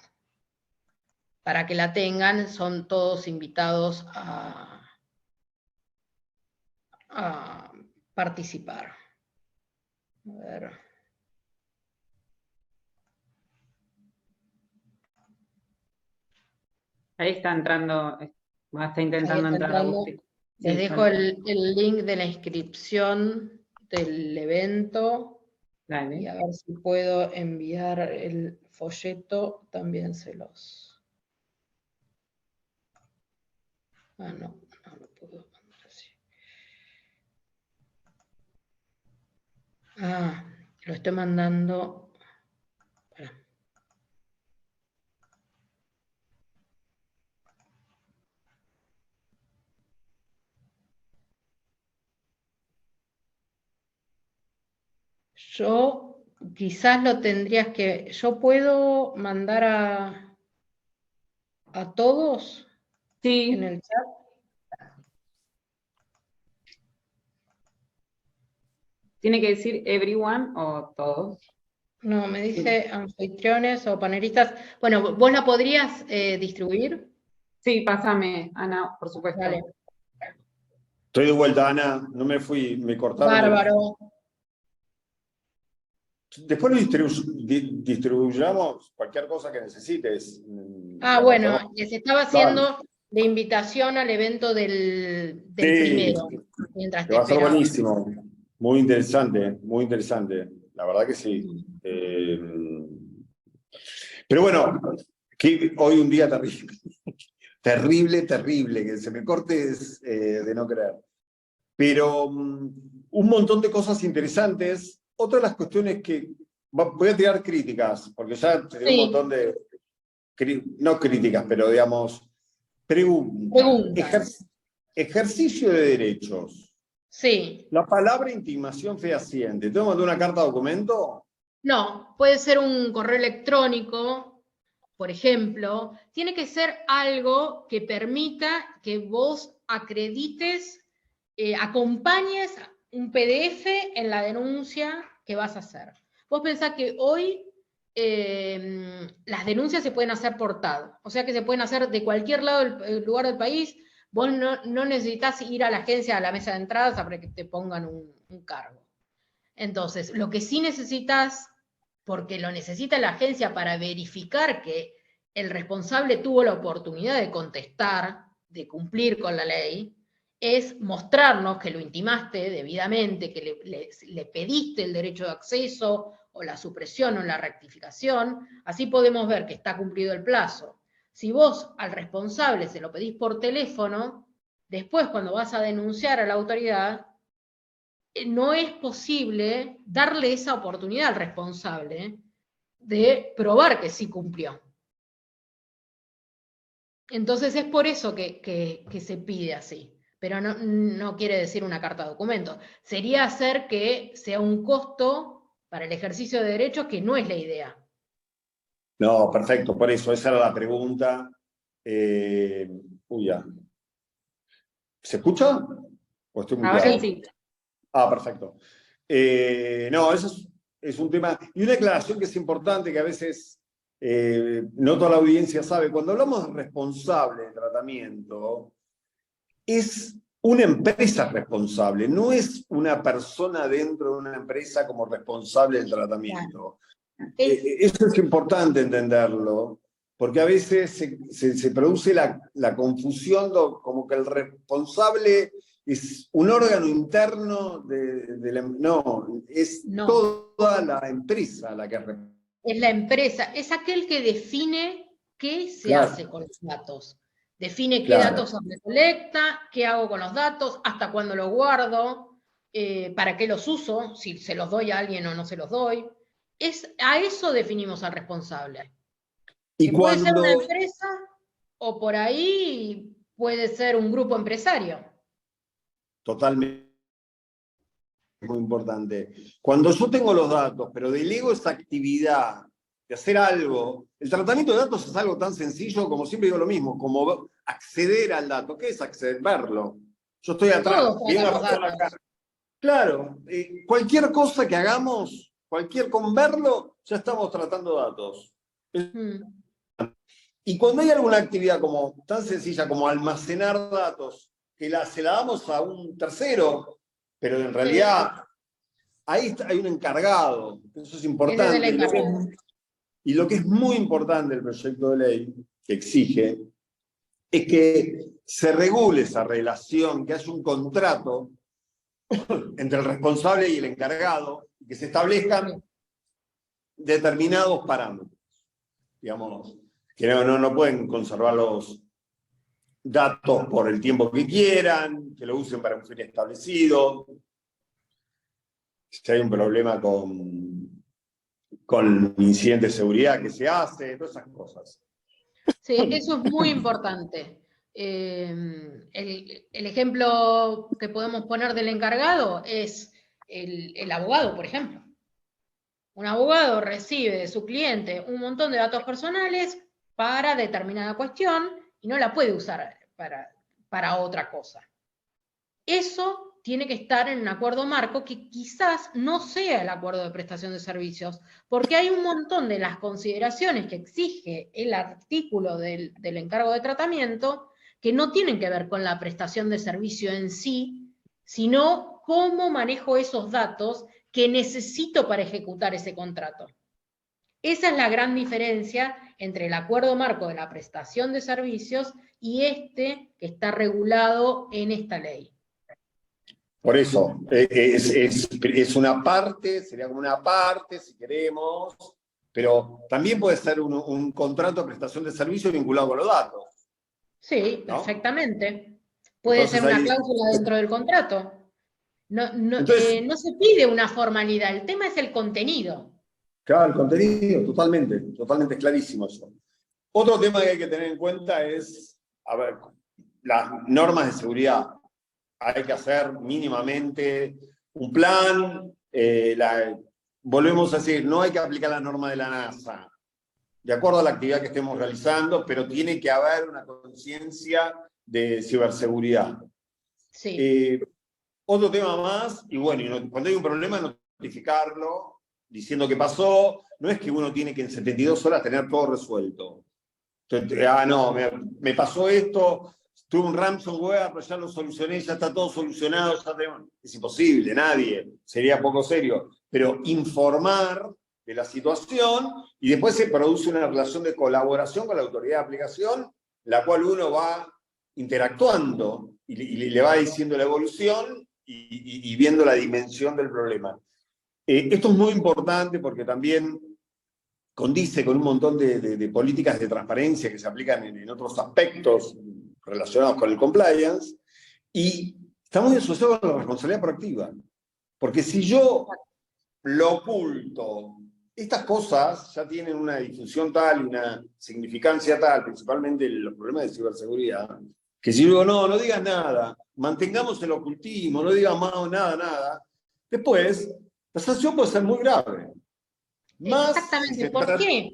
Para que la tengan, son todos invitados a participar. A ver. Ahí está entrando, está intentando Ahí está entrar entrando. Agustín. Les Sí, dejo el link de la inscripción del evento dale. y a ver si puedo enviar el folleto, también se los... Ah, no lo puedo mandar así. Ah, lo estoy mandando... Espera. Yo quizás lo tendrías que... Yo puedo mandar a todos en Sí, el chat. tiene que decir everyone o todos. No, me dice anfitriones o panelistas. Bueno, ¿vos la podrías distribuir? Sí, pásame, Ana, por supuesto. Vale, Estoy de vuelta, Ana, no me fui, me cortaron. bárbaro. Después lo distribuyamos cualquier cosa que necesites. Ah, Digamos, bueno, les estaba haciendo la invitación al evento del sí, primero, mientras que te va a ser esperaba. buenísimo. Muy interesante, muy interesante. La verdad que sí. Pero bueno, que hoy un día terrible. Terrible, terrible, que se me corte es de no creer. Pero un montón de cosas interesantes. Otra de las cuestiones que voy a tirar críticas, porque ya tengo un Sí, montón de, no críticas, pero digamos, preguntas. Ejercicio de derechos. Sí. La palabra intimación fehaciente. ¿Tengo que mandar una carta documento? No, puede ser un correo electrónico, por ejemplo. Tiene que ser algo que permita que vos acredites, acompañes un PDF en la denuncia que vas a hacer. Vos pensás que hoy las denuncias se pueden hacer por TAD, o sea que se pueden hacer de cualquier lado del lugar del país. Vos no necesitas ir a la agencia, a la mesa de entradas, para que te pongan un cargo. Entonces, lo que sí necesitas, porque lo necesita la agencia para verificar que el responsable tuvo la oportunidad de contestar, de cumplir con la ley, es mostrarnos que lo intimaste debidamente, que le pediste el derecho de acceso o la supresión o la rectificación. Así podemos ver que está cumplido el plazo. Si vos al responsable se lo pedís por teléfono, después cuando vas a denunciar a la autoridad, no es posible darle esa oportunidad al responsable de probar que sí cumplió. Entonces es por eso que se pide así, pero no quiere decir una carta de documento. Sería hacer que sea un costo para el ejercicio de derechos, que no es la idea. No, perfecto, por eso, esa era la pregunta. Ya. ¿Se escucha? ¿O estoy Ahora muteado? sí. Ah, perfecto. No, eso es un tema. Y una aclaración que es importante, que a veces no toda la audiencia sabe. Cuando hablamos de responsable de tratamiento, es una empresa responsable, no es una persona dentro de una empresa como responsable del tratamiento. Eso es importante entenderlo, porque a veces se produce la confusión como que el responsable es un órgano interno de la... No, es toda la empresa la que es responsable. Es la empresa, es aquel que define qué se hace con los datos. Define qué datos se recolecta, qué hago con los datos, hasta cuándo los guardo, para qué los uso, si se los doy a alguien o no se los doy. A eso definimos al responsable. Y Que puede ser una empresa o por ahí puede ser un grupo empresario. Totalmente. Muy importante. Cuando yo tengo los datos, pero delego esa actividad de hacer algo, el tratamiento de datos es algo tan sencillo como siempre digo lo mismo, como acceder al dato. ¿Qué es acceder? Verlo. Yo estoy atrás, Todos viene una tratamos persona datos. acá. Claro, cualquier cosa que hagamos, con verlo, ya estamos tratando datos. Y cuando hay alguna actividad como tan sencilla como almacenar datos, que se la damos a un tercero, pero en realidad ahí hay un encargado, eso es importante. Y lo que es muy importante del proyecto de ley que exige es que se regule esa relación, que haya un contrato entre el responsable y el encargado, y que se establezcan determinados parámetros, digamos, que no pueden conservar los datos por el tiempo que quieran, que lo usen para un fin establecido. Si hay un problema con incidentes de seguridad que se hace, todas esas cosas. Sí, eso es muy importante. El ejemplo que podemos poner del encargado es el abogado, por ejemplo. Un abogado recibe de su cliente un montón de datos personales para determinada cuestión y no la puede usar para otra cosa. Eso tiene que estar en un acuerdo marco que quizás no sea el acuerdo de prestación de servicios, porque hay un montón de las consideraciones que exige el artículo del encargo de tratamiento que no tienen que ver con la prestación de servicio en sí, sino cómo manejo esos datos que necesito para ejecutar ese contrato. Esa es la gran diferencia entre el acuerdo marco de la prestación de servicios y este que está regulado en esta ley. Por eso, es una parte, sería como una parte, si queremos, pero también puede ser un contrato de prestación de servicio vinculado con los datos. Sí, ¿no? perfectamente. Puede Entonces, ser una ahí, cláusula dentro del contrato. entonces, No se pide una formalidad, el tema es el contenido. claro, el contenido, totalmente clarísimo eso. Otro tema que hay que tener en cuenta es, a ver, las normas de seguridad. Hay que hacer mínimamente un plan. Volvemos a decir, no hay que aplicar la norma de la NASA, de acuerdo a la actividad que estemos realizando, pero tiene que haber una conciencia de ciberseguridad. Sí. Otro tema más, y bueno, cuando hay un problema, notificarlo, diciendo que pasó. No es que uno tiene que en 72 horas tener todo resuelto. Entonces, no, me pasó esto, tuve un ransomware, pero ya lo solucioné, ya está todo solucionado. Es imposible, nadie, sería poco serio. Pero informar de la situación y después se produce una relación de colaboración con la autoridad de aplicación, la cual uno va interactuando y le va diciendo la evolución y viendo la dimensión del problema. Esto es muy importante porque también condice con un montón de políticas de transparencia que se aplican en otros aspectos relacionados con el compliance, y está muy asociado con la responsabilidad proactiva. Porque si yo lo oculto, estas cosas ya tienen una difusión tal y una significancia tal, principalmente los problemas de ciberseguridad, que si yo digo, no digas nada, mantengamos el ocultismo, no digas más nada, después la sanción puede ser muy grave. Exactamente. ¿Por qué?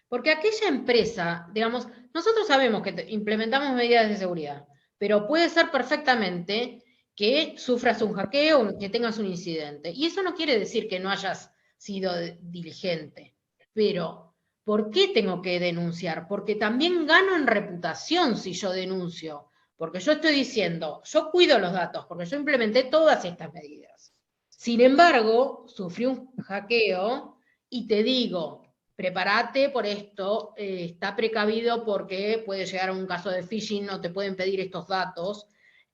Porque aquella empresa, digamos, nosotros sabemos que implementamos medidas de seguridad, pero puede ser perfectamente que sufras un hackeo o que tengas un incidente. Y eso no quiere decir que no hayas sido diligente. Pero, ¿por qué tengo que denunciar? Porque también gano en reputación si yo denuncio. Porque yo estoy diciendo, yo cuido los datos, porque yo implementé todas estas medidas. Sin embargo, sufrí un hackeo y te digo, prepárate por esto, está precavido porque puede llegar a un caso de phishing, no te pueden pedir estos datos.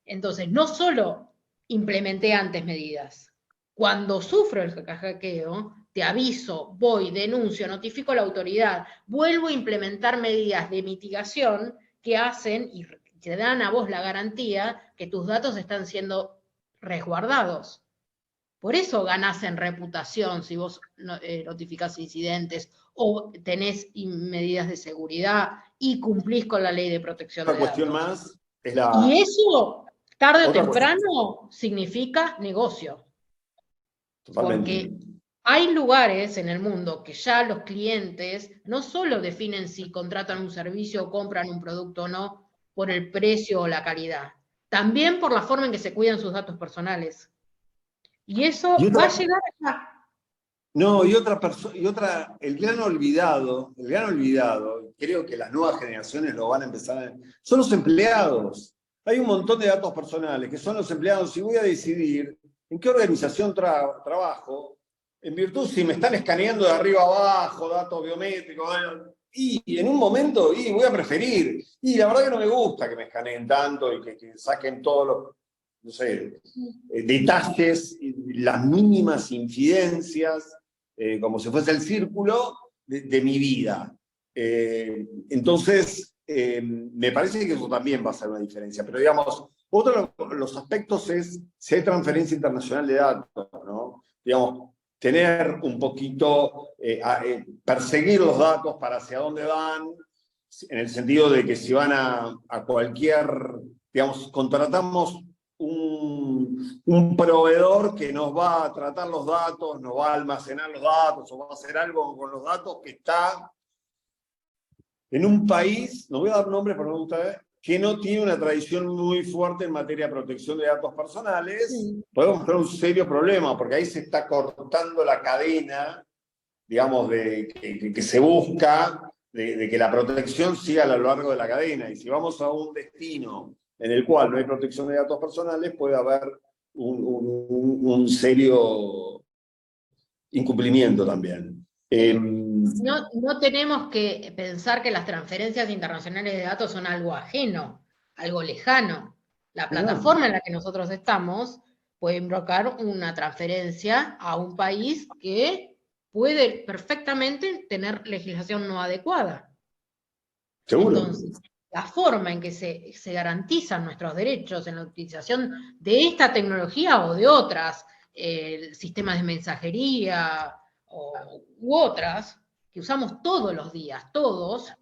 Entonces, no solo implementé antes medidas, cuando sufro el hackeo, te aviso, voy, denuncio, notifico a la autoridad, vuelvo a implementar medidas de mitigación que hacen y te dan a vos la garantía que tus datos están siendo resguardados. Por eso ganás en reputación si vos notificás incidentes o tenés medidas de seguridad y cumplís con la ley de protección de datos. Otra cuestión más es Y eso, tarde o temprano, significa negocio. Totalmente. Porque hay lugares en el mundo que ya los clientes no solo definen si contratan un servicio o compran un producto o no por el precio o la calidad, también por la forma en que se cuidan sus datos personales. Y eso va a llegar acá. No, el gran olvidado, creo que las nuevas generaciones lo van a empezar son los empleados. Hay un montón de datos personales que son los empleados. Si voy a decidir en qué organización trabajo, en virtud si me están escaneando de arriba abajo, datos biométricos, y en un momento voy a preferir. Y la verdad que no me gusta que me escaneen tanto y que saquen todos los, no sé, detalles, las mínimas infidencias, como si fuese el círculo de mi vida. Entonces, me parece que eso también va a ser una diferencia. Pero digamos, otro de los aspectos es si hay transferencia internacional de datos, ¿no? Digamos, tener un poquito, perseguir los datos para hacia dónde van, en el sentido de que si van a cualquier, digamos, contratamos un un proveedor que nos va a tratar los datos, nos va a almacenar los datos, o va a hacer algo con los datos que está en un país, no voy a dar nombres, pero no me gusta ver, que no tiene una tradición muy fuerte en materia de protección de datos personales. Sí. Podemos tener un serio problema, porque ahí se está cortando la cadena, digamos, que se busca, de que la protección siga a lo largo de la cadena. Y si vamos a un destino en el cual no hay protección de datos personales, puede haber un serio incumplimiento también. No tenemos que pensar que las transferencias internacionales de datos son algo ajeno, algo lejano. La plataforma en la que nosotros estamos puede invocar una transferencia a un país que puede perfectamente tener legislación no adecuada. Seguro. Entonces, la forma en que se garantizan nuestros derechos en la utilización de esta tecnología o de otras, sistemas de mensajería u otras, que usamos todos los días, todos,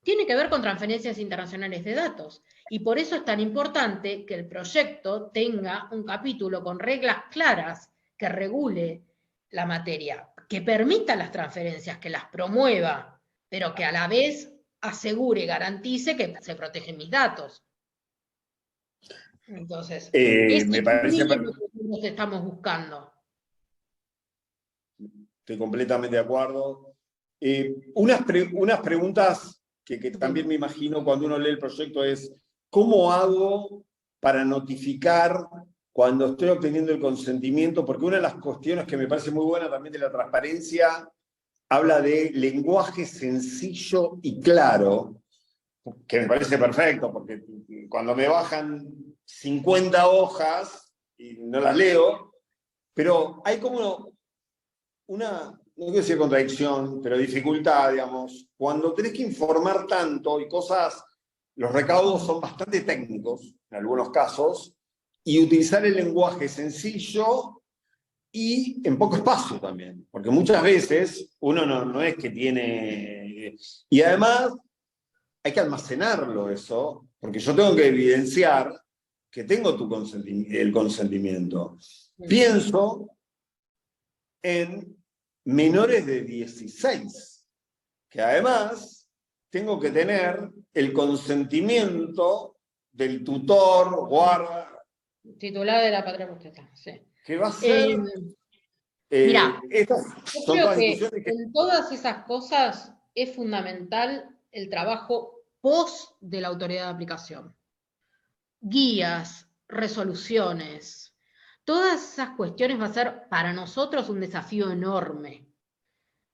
tiene que ver con transferencias internacionales de datos. Y por eso es tan importante que el proyecto tenga un capítulo con reglas claras que regule la materia, que permita las transferencias, que las promueva, pero que a la vez asegure, garantice que se protegen mis datos. Entonces, Me parece... es lo que nosotros estamos buscando. Estoy completamente de acuerdo. Unas preguntas que también me imagino cuando uno lee el proyecto es, ¿cómo hago para notificar cuando estoy obteniendo el consentimiento? Porque una de las cuestiones que me parece muy buena también de la transparencia habla de lenguaje sencillo y claro, que me parece perfecto, porque cuando me bajan 50 hojas y no las leo, pero hay como una, no quiero decir contradicción, pero dificultad, digamos, cuando tenés que informar tanto y cosas, los recaudos son bastante técnicos, en algunos casos, y utilizar el lenguaje sencillo y en poco espacio también, porque muchas veces uno no es que tiene... Y además hay que almacenarlo eso, porque yo tengo que evidenciar que tengo el consentimiento. Pienso en menores de 16, que además tengo que tener el consentimiento del tutor, guarda. Titular de la patria potestad, sí. ¿Qué va a ser? Mirá, Estas yo son creo todas que discusiones que... en todas esas cosas es fundamental el trabajo post de la autoridad de aplicación. Guías, resoluciones, todas esas cuestiones va a ser para nosotros un desafío enorme,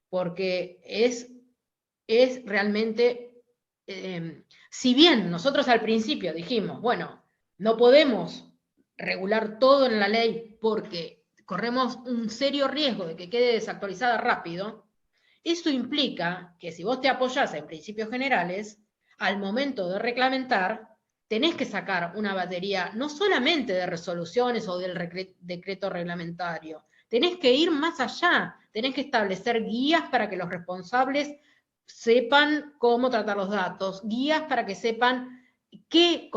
porque es realmente, si bien nosotros al principio dijimos, bueno, no podemos regular todo en la ley porque corremos un serio riesgo de que quede desactualizada rápido, eso implica que si vos te apoyás en principios generales, al momento de reglamentar, tenés que sacar una batería no solamente de resoluciones o del decreto reglamentario, tenés que ir más allá, tenés que establecer guías para que los responsables sepan cómo tratar los datos, guías para que sepan qué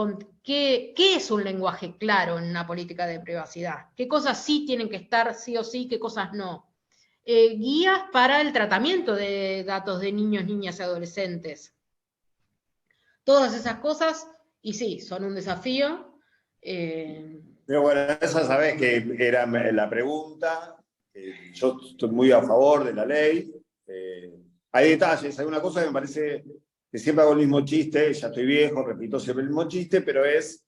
es un lenguaje claro en una política de privacidad, qué cosas sí tienen que estar sí o sí, qué cosas no. Guías para el tratamiento de datos de niños, niñas y adolescentes. Todas esas cosas, y sí, son un desafío. Pero bueno, esa sabés que era la pregunta. Yo estoy muy a favor de la ley. Hay detalles, hay una cosa que me parece que siempre hago el mismo chiste, ya estoy viejo, repito siempre el mismo chiste, pero es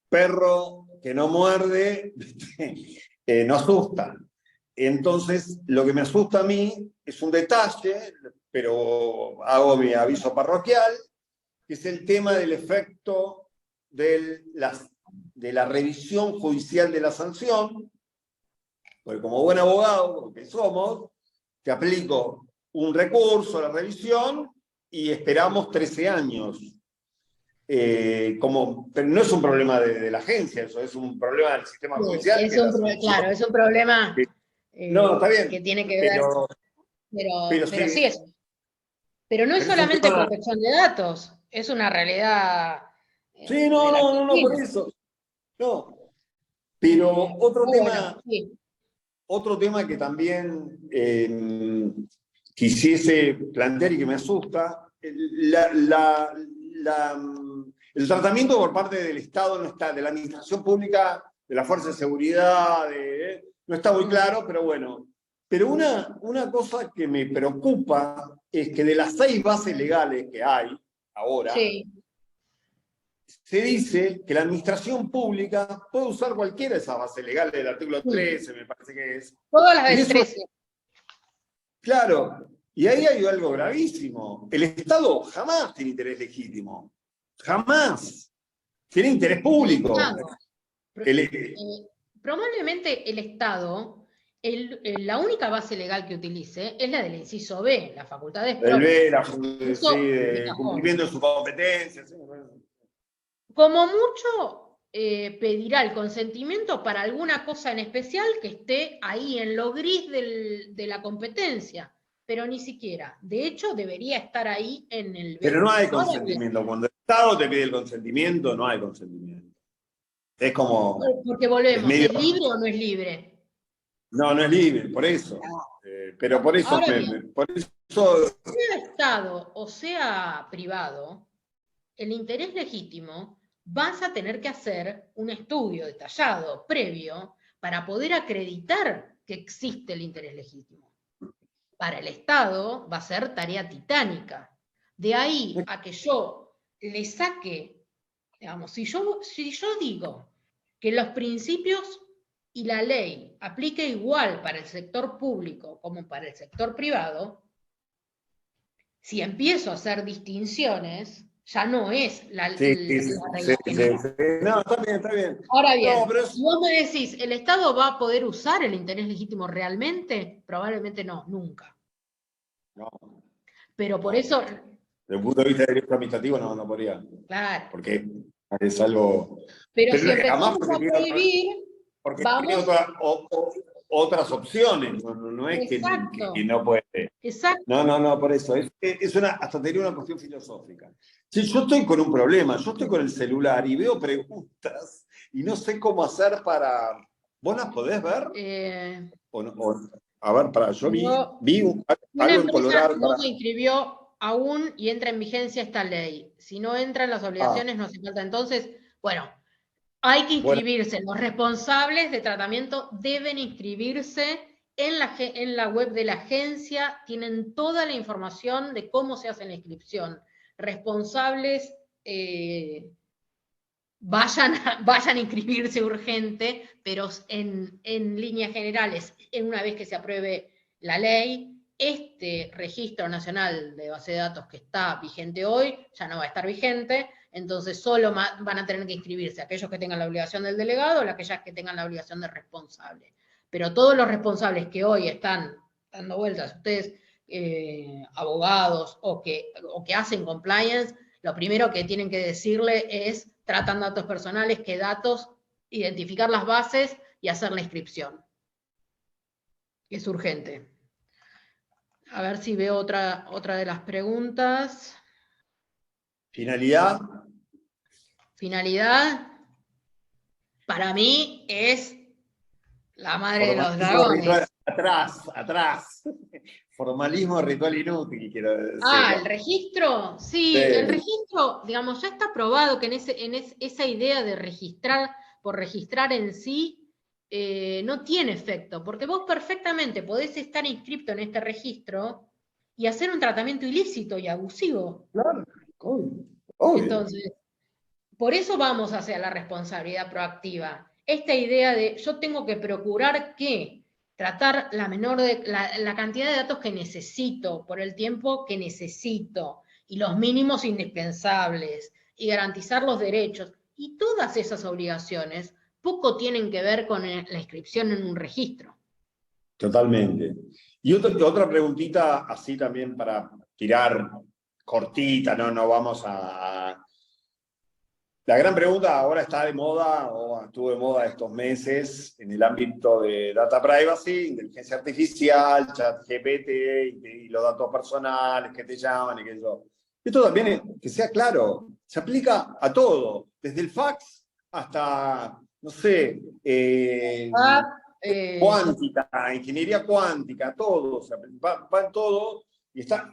perro que no muerde, no asusta. Entonces, lo que me asusta a mí es un detalle, pero hago mi aviso parroquial, que es el tema del efecto de la revisión judicial de la sanción, porque como buen abogado que somos, te aplico un recurso a la revisión y esperamos 13 años. Pero no es un problema de la agencia, eso es un problema del sistema judicial. Claro, es un problema no, está bien, que tiene que ver, pero sí es. Pero no es solamente protección de datos, es una realidad. Sí, no, por eso. No. Pero otro Bueno, tema, sí. otro tema que también quisiese plantear y que me asusta, el tratamiento por parte del Estado no está, de la administración pública, de la fuerza de seguridad, no está muy claro, pero bueno. Pero una cosa que me preocupa es que de las 6 bases legales que hay ahora, Sí. se dice que la administración pública puede usar cualquiera de esas bases legales del artículo 13, me parece que es. Todas las Y del eso, 13. claro, y ahí hay algo gravísimo. El Estado jamás tiene interés legítimo. Jamás. Tiene interés público. Probablemente el Estado, la única base legal que utilice es la del inciso B, las facultades El propias. ver, Eso sí, de de cajón. cumplimiento de sus competencias. Sí, Como mucho pedirá el consentimiento para alguna cosa en especial que esté ahí en lo gris de la competencia, pero ni siquiera. De hecho, debería estar ahí en el B. pero no hay Ahora bien, consentimiento. Cuando el Estado te pide el consentimiento, no hay consentimiento. Es como. porque Es volvemos, medio. ¿es libre o no es libre? No, no es libre, por eso. Pero por eso, Ahora bien, por eso. sea Estado o sea privado, el interés legítimo, vas a tener que hacer un estudio detallado, previo, para poder acreditar que existe el interés legítimo. Para el Estado va a ser tarea titánica. De ahí a que yo le saque, digamos, si yo digo que los principios y la ley aplique igual para el sector público como para el sector privado, si empiezo a hacer distinciones, ya no es la Sí, regla general. No, está bien, está bien. Ahora bien, No, pero si vos me decís, ¿el Estado va a poder usar el interés legítimo realmente? Probablemente no, nunca. no, Pero por no. eso, Desde el punto de vista de derecho administrativo no podría. claro. Porque es algo. Pero si Además empezamos a prohibir, porque tiene vamos. otras opciones. No es Exacto, que no puede. exacto. No, por eso. Hasta te diría una cuestión filosófica. Si yo estoy con un problema, yo estoy con el celular y veo preguntas y no sé cómo hacer para. ¿Vos las podés ver? A ver, yo vi Una algo en empresa Colorado. no se inscribió aún y entra en vigencia esta ley. Si no entran las obligaciones, no hace falta. Entonces, bueno, hay que inscribirse. Los responsables de tratamiento deben inscribirse en la web de la agencia. Tienen toda la información de cómo se hace la inscripción. Responsables, vayan a inscribirse urgente, pero en líneas generales, una vez que se apruebe la ley, este registro nacional de base de datos que está vigente hoy ya no va a estar vigente, entonces solo van a tener que inscribirse aquellos que tengan la obligación del delegado o aquellas que tengan la obligación del responsable. Pero todos los responsables que hoy están dando vueltas, ustedes, abogados o que hacen compliance, lo primero que tienen que decirle es: tratan datos personales, qué datos, identificar las bases y hacer la inscripción. Es urgente. A ver si veo otra de las preguntas. Finalidad. Finalidad, para mí, es la madre de los dragones. Atrás. Formalismo ritual inútil, quiero decir. ¿el registro? Sí, el registro, digamos, ya está probado que en esa idea de registrar por registrar en sí no tiene efecto, porque vos perfectamente podés estar inscripto en este registro y hacer un tratamiento ilícito y abusivo. Claro, obvio. Entonces, por eso vamos hacia la responsabilidad proactiva. Esta idea de yo tengo que procurar que tratar la cantidad de datos que necesito por el tiempo que necesito y los mínimos indispensables y garantizar los derechos y todas esas obligaciones poco tienen que ver con la inscripción en un registro. Totalmente. Y otra preguntita así también para tirar cortita, no vamos a. La gran pregunta ahora está de moda, o estuvo de moda estos meses, en el ámbito de data privacy, inteligencia artificial, chat GPT y los datos personales que te llaman y que eso. Esto también, que sea claro, se aplica a todo, desde el fax hasta, no sé, Eh, cuántica, ingeniería cuántica, todo, o sea, va en todo, y está,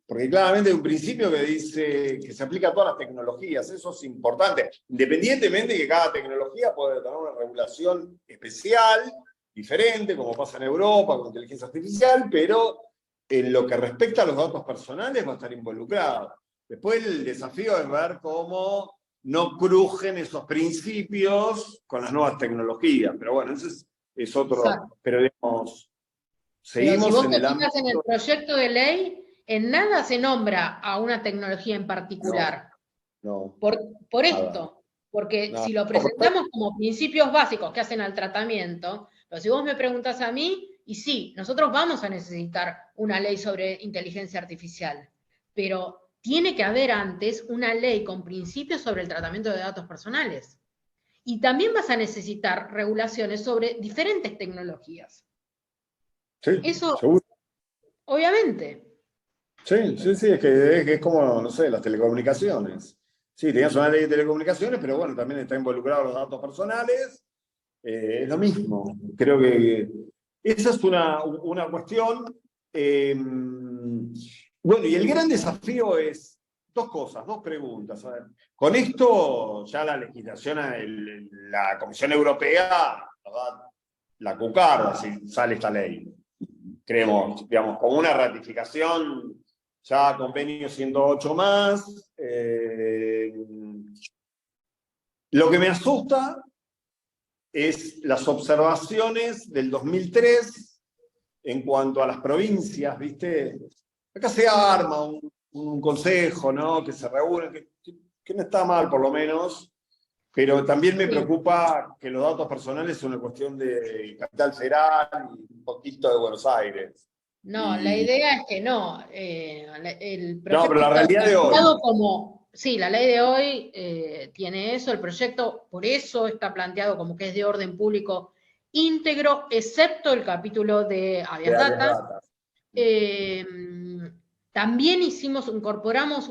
porque claramente hay un principio que dice que se aplica a todas las tecnologías, eso es importante, independientemente de que cada tecnología puede tener una regulación especial, diferente, como pasa en Europa con inteligencia artificial, pero en lo que respecta a los datos personales va a estar involucrado. Después el desafío es ver cómo no crujen esos principios con las nuevas tecnologías, pero bueno, ese es otro, exacto. pero digamos, Pero si seguimos vos en te el fijas en el ámbito. proyecto de ley, en nada se nombra a una tecnología en particular. No, Por nada, esto, porque nada. si lo presentamos como principios básicos que hacen al tratamiento, pero si vos me preguntas a mí, y sí, nosotros vamos a necesitar una ley sobre inteligencia artificial, pero tiene que haber antes una ley con principios sobre el tratamiento de datos personales. Y también vas a necesitar regulaciones sobre diferentes tecnologías. Sí, Eso, seguro. obviamente. Sí, sí, sí, es como, no sé, las telecomunicaciones. Sí, tenías una ley de telecomunicaciones, pero bueno, también está involucrado los datos personales. Es lo mismo. Creo que esa es una cuestión. Bueno, y el gran desafío es dos cosas, dos preguntas. A ver, con esto ya la legislación, la Comisión Europea nos da la cucarda si sale esta ley. Creemos, digamos, como una ratificación, ya convenio 108 más. Lo que me asusta es las observaciones del 2003 en cuanto a las provincias, ¿viste? Acá se arma un consejo, ¿no? Que se reúne, que no está mal por lo menos, pero también me Sí. preocupa que los datos personales son una cuestión de Capital Federal y un poquito de Buenos Aires. No, la idea es que no. El No, pero proyecto la está realidad de hoy. planteado como, sí, la ley de hoy tiene eso, el proyecto por eso está planteado como que es de orden público íntegro, excepto el capítulo de habeas De áreas data. data. También incorporamos,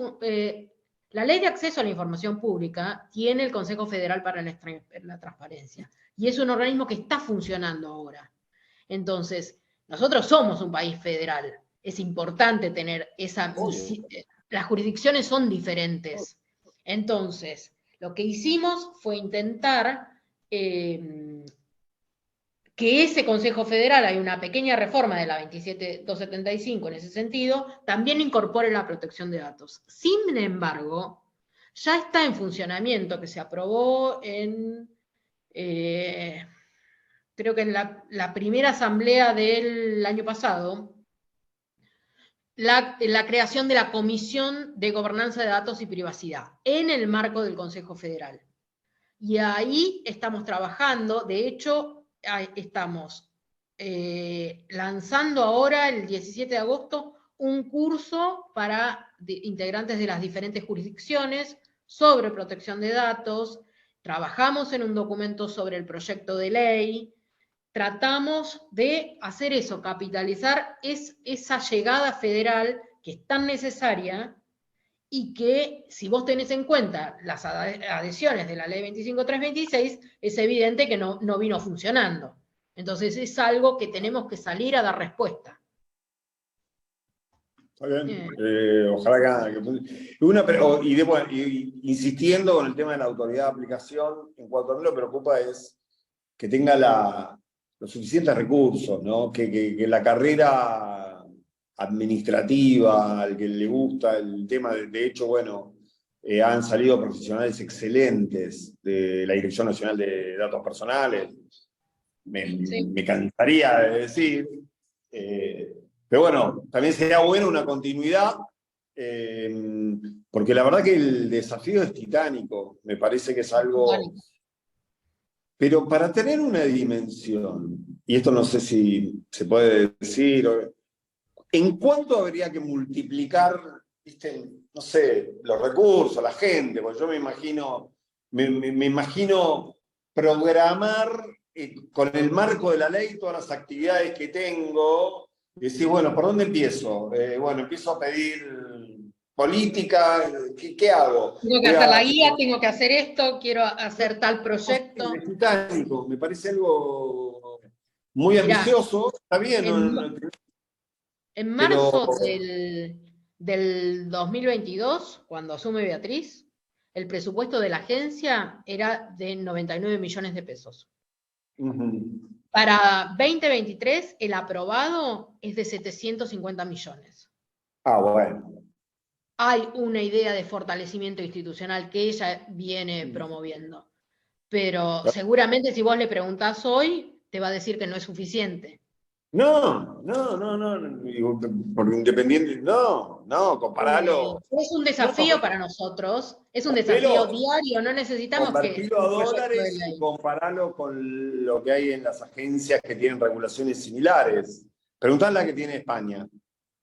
la ley de acceso a la información pública tiene el Consejo Federal para la Transparencia, y es un organismo que está funcionando ahora. Entonces, nosotros somos un país federal, es importante tener esa Obvio. las jurisdicciones son diferentes. Entonces, lo que hicimos fue intentar que ese Consejo Federal, hay una pequeña reforma de la 27275 en ese sentido, también incorpore la protección de datos. Sin embargo, ya está en funcionamiento, que se aprobó en, creo que en la primera asamblea del año pasado, la creación de la Comisión de Gobernanza de Datos y Privacidad en el marco del Consejo Federal. Y ahí estamos trabajando, de hecho, estamos lanzando ahora, el 17 de agosto, un curso para integrantes de las diferentes jurisdicciones sobre protección de datos. Trabajamos en un documento sobre el proyecto de ley. Tratamos de hacer eso, capitalizar esa llegada federal que es tan necesaria y que, si vos tenés en cuenta las adhesiones de la ley 25326, es evidente que no vino funcionando. Entonces es algo que tenemos que salir a dar respuesta. Está bien. Ojalá insistiendo con el tema de la autoridad de aplicación, en cuanto a mí lo que preocupa es que tenga los suficientes recursos, ¿no? Que la carrera administrativa, al que le gusta el tema, de hecho, bueno, han salido profesionales excelentes de la Dirección Nacional de Datos Personales, Sí. me cansaría de decir, pero bueno, también sería bueno una continuidad, porque la verdad que el desafío es titánico, me parece que es algo. Pero para tener una dimensión, y esto no sé si se puede decir, ¿en cuánto habría que multiplicar, viste, no sé, los recursos, la gente? Porque yo me imagino programar con el marco de la ley todas las actividades que tengo, y decir, bueno, ¿por dónde empiezo? Bueno, empiezo a pedir política, ¿qué hago? Tengo que hacer la guía, tengo que hacer esto, quiero hacer tal proyecto. Es titánico, me parece algo muy Mirá, ambicioso, está bien, en pero marzo del 2022, cuando asume Beatriz, el presupuesto de la agencia era de 99 millones de pesos. Para 2023, el aprobado es de 750 millones. bueno. Hay una idea de fortalecimiento institucional que ella viene promoviendo. Pero seguramente si vos le preguntás hoy, te va a decir que no es suficiente. No, digo, por independiente, no, comparalo. Es un desafío para nosotros, es un desafío diario, no necesitamos que convertirlo a un proyecto de dólares y ley. compararlo con lo que hay en las agencias que tienen regulaciones similares. Preguntad que tiene España.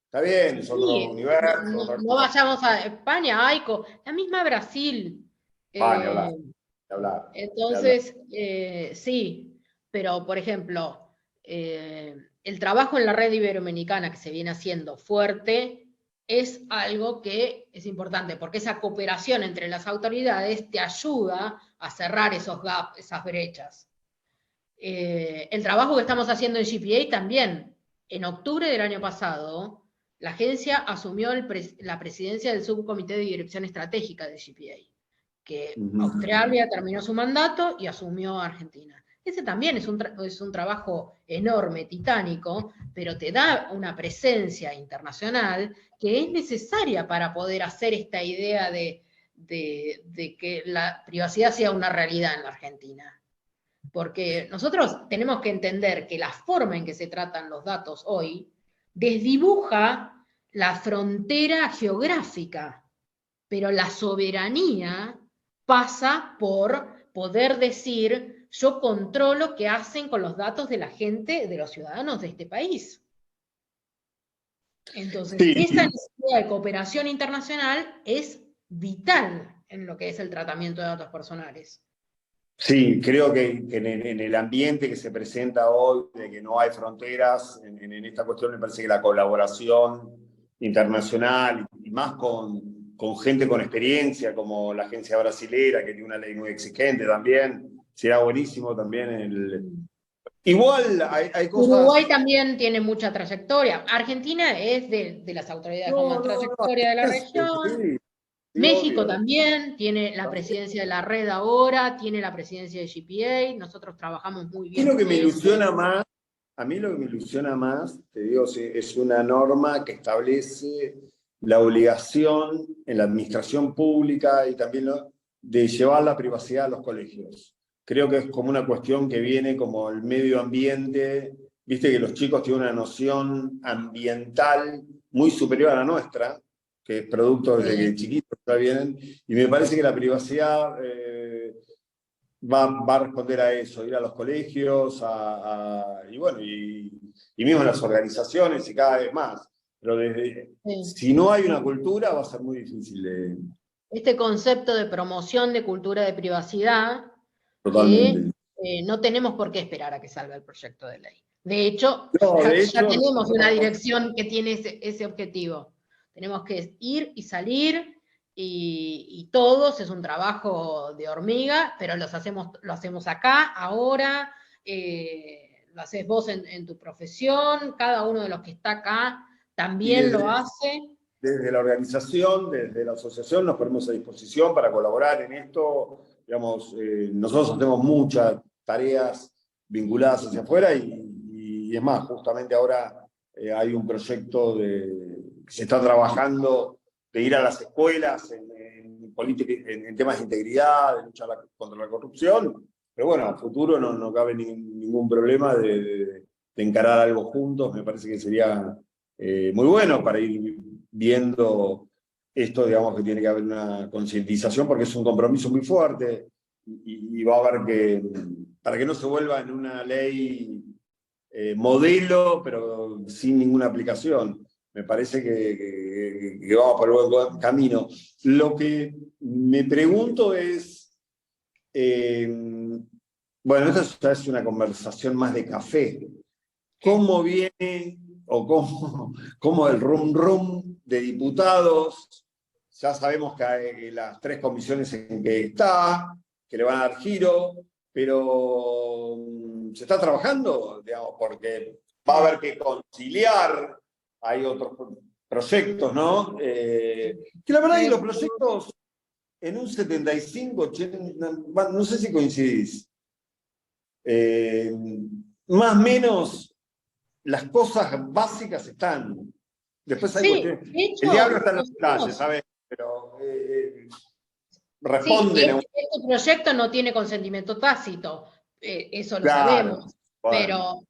Está bien, es otro Sí, universo. no vayamos a España, AICO, la misma Brasil. Ni hablar. Entonces, sí, pero por ejemplo, el trabajo en la red iberoamericana que se viene haciendo fuerte es algo que es importante, porque esa cooperación entre las autoridades te ayuda a cerrar esos gaps, esas brechas. El trabajo que estamos haciendo en GPA también. En octubre del año pasado, la agencia asumió la presidencia del subcomité de dirección estratégica de GPA, que Australia terminó su mandato y asumió Argentina. Ese también es un trabajo enorme, titánico, pero te da una presencia internacional que es necesaria para poder hacer esta idea de que la privacidad sea una realidad en la Argentina. Porque nosotros tenemos que entender que la forma en que se tratan los datos hoy desdibuja la frontera geográfica, pero la soberanía pasa por poder decir, yo controlo qué hacen con los datos de la gente, de los ciudadanos de este país. Entonces, esta necesidad de cooperación internacional es vital en lo que es el tratamiento de datos personales. Sí, creo que en el ambiente que se presenta hoy, de que no hay fronteras, en esta cuestión me parece que la colaboración internacional, y más con gente con experiencia, como la agencia brasilera, que tiene una ley muy exigente también, será buenísimo también. Igual hay cosas... Uruguay también tiene mucha trayectoria. Argentina es de las autoridades con más trayectoria de la región. Sí. México obvio. También tiene la presidencia de la red ahora, tiene la presidencia de GPA, nosotros trabajamos muy bien. Lo que me ilusiona más, a mí lo que me ilusiona más, te digo, es una norma que establece la obligación en la administración pública y también de llevar la privacidad a los colegios. Creo que es como una cuestión que viene como el medio ambiente, viste que los chicos tienen una noción ambiental muy superior a la nuestra, que es producto desde que chiquitos ya vienen, y me parece que la privacidad va a responder a eso, ir a los colegios, y bueno, y mismo en las organizaciones y cada vez más. Pero si no hay una cultura va a ser muy difícil. Este concepto de promoción de cultura de privacidad, Totalmente. que no tenemos por qué esperar a que salga el proyecto de ley. De hecho, ya tenemos una dirección que tiene ese objetivo. Tenemos que ir y salir, y todos, es un trabajo de hormiga, pero lo hacemos acá, ahora, lo haces vos en tu profesión, cada uno de los que está acá también lo hace. Desde la organización, desde la asociación, nos ponemos a disposición para colaborar en esto. Digamos, nosotros hacemos muchas tareas vinculadas hacia afuera y es más, justamente ahora hay un proyecto que se está trabajando de ir a las escuelas en temas de integridad, de lucha contra la corrupción, pero bueno, a futuro no cabe ningún problema de encarar algo juntos. Me parece que sería muy bueno para ir viendo esto, digamos, que tiene que haber una concientización porque es un compromiso muy fuerte y va a haber que, para que no se vuelva en una ley modelo, pero sin ninguna aplicación. Me parece que vamos por el buen camino. Lo que me pregunto es, bueno, esta ya es una conversación más de café. ¿Cómo viene o cómo el rum de diputados ya sabemos que hay las 3 comisiones en que está, que le van a dar giro, pero se está trabajando, digamos, porque va a haber que conciliar, hay otros proyectos, ¿no? Que la verdad que los proyectos en un 75, 80, no sé si coincidís, más o menos las cosas básicas están. Después hay Sí, cuestiones. de hecho, El diablo está en los nosotros- detalles, ¿sabes? Pero sí, responden a un. este proyecto no tiene consentimiento tácito, eso lo Claro. sabemos, Bueno.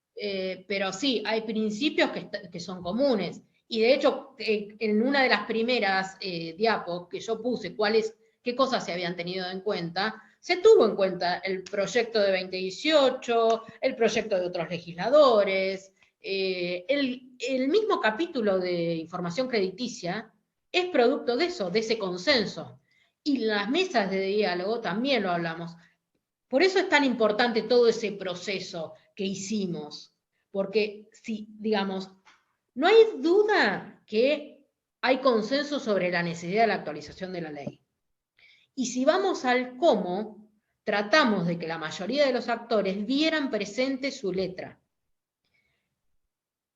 pero sí, hay principios que son comunes. Y de hecho, en una de las primeras diapos que yo puse, qué cosas se habían tenido en cuenta, se tuvo en cuenta el proyecto de 2018, el proyecto de otros legisladores, el mismo capítulo de información crediticia es producto de eso, de ese consenso. Y las mesas de diálogo también lo hablamos. Por eso es tan importante todo ese proceso que hicimos, porque si, digamos, no hay duda que hay consenso sobre la necesidad de la actualización de la ley. Y si vamos al cómo, tratamos de que la mayoría de los actores vieran presente su letra.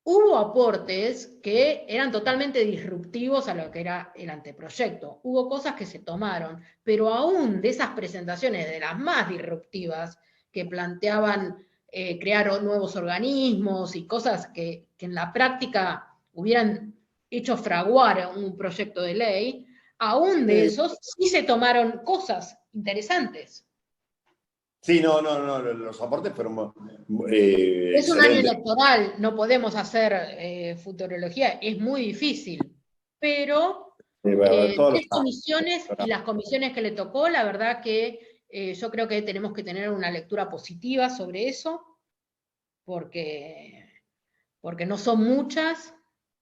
Hubo aportes que eran totalmente disruptivos a lo que era el anteproyecto. Hubo cosas que se tomaron, pero aún de esas presentaciones, de las más disruptivas, que planteaban crear nuevos organismos y cosas que en la práctica hubieran hecho fraguar un proyecto de ley, aún de esos sí se tomaron cosas interesantes. Sí, no, los aportes fueron Es un año excelentes. electoral, no podemos hacer futurología, es muy difícil, pero Todos los 3 comisiones y las comisiones que le tocó, la verdad que yo creo que tenemos que tener una lectura positiva sobre eso, porque no son muchas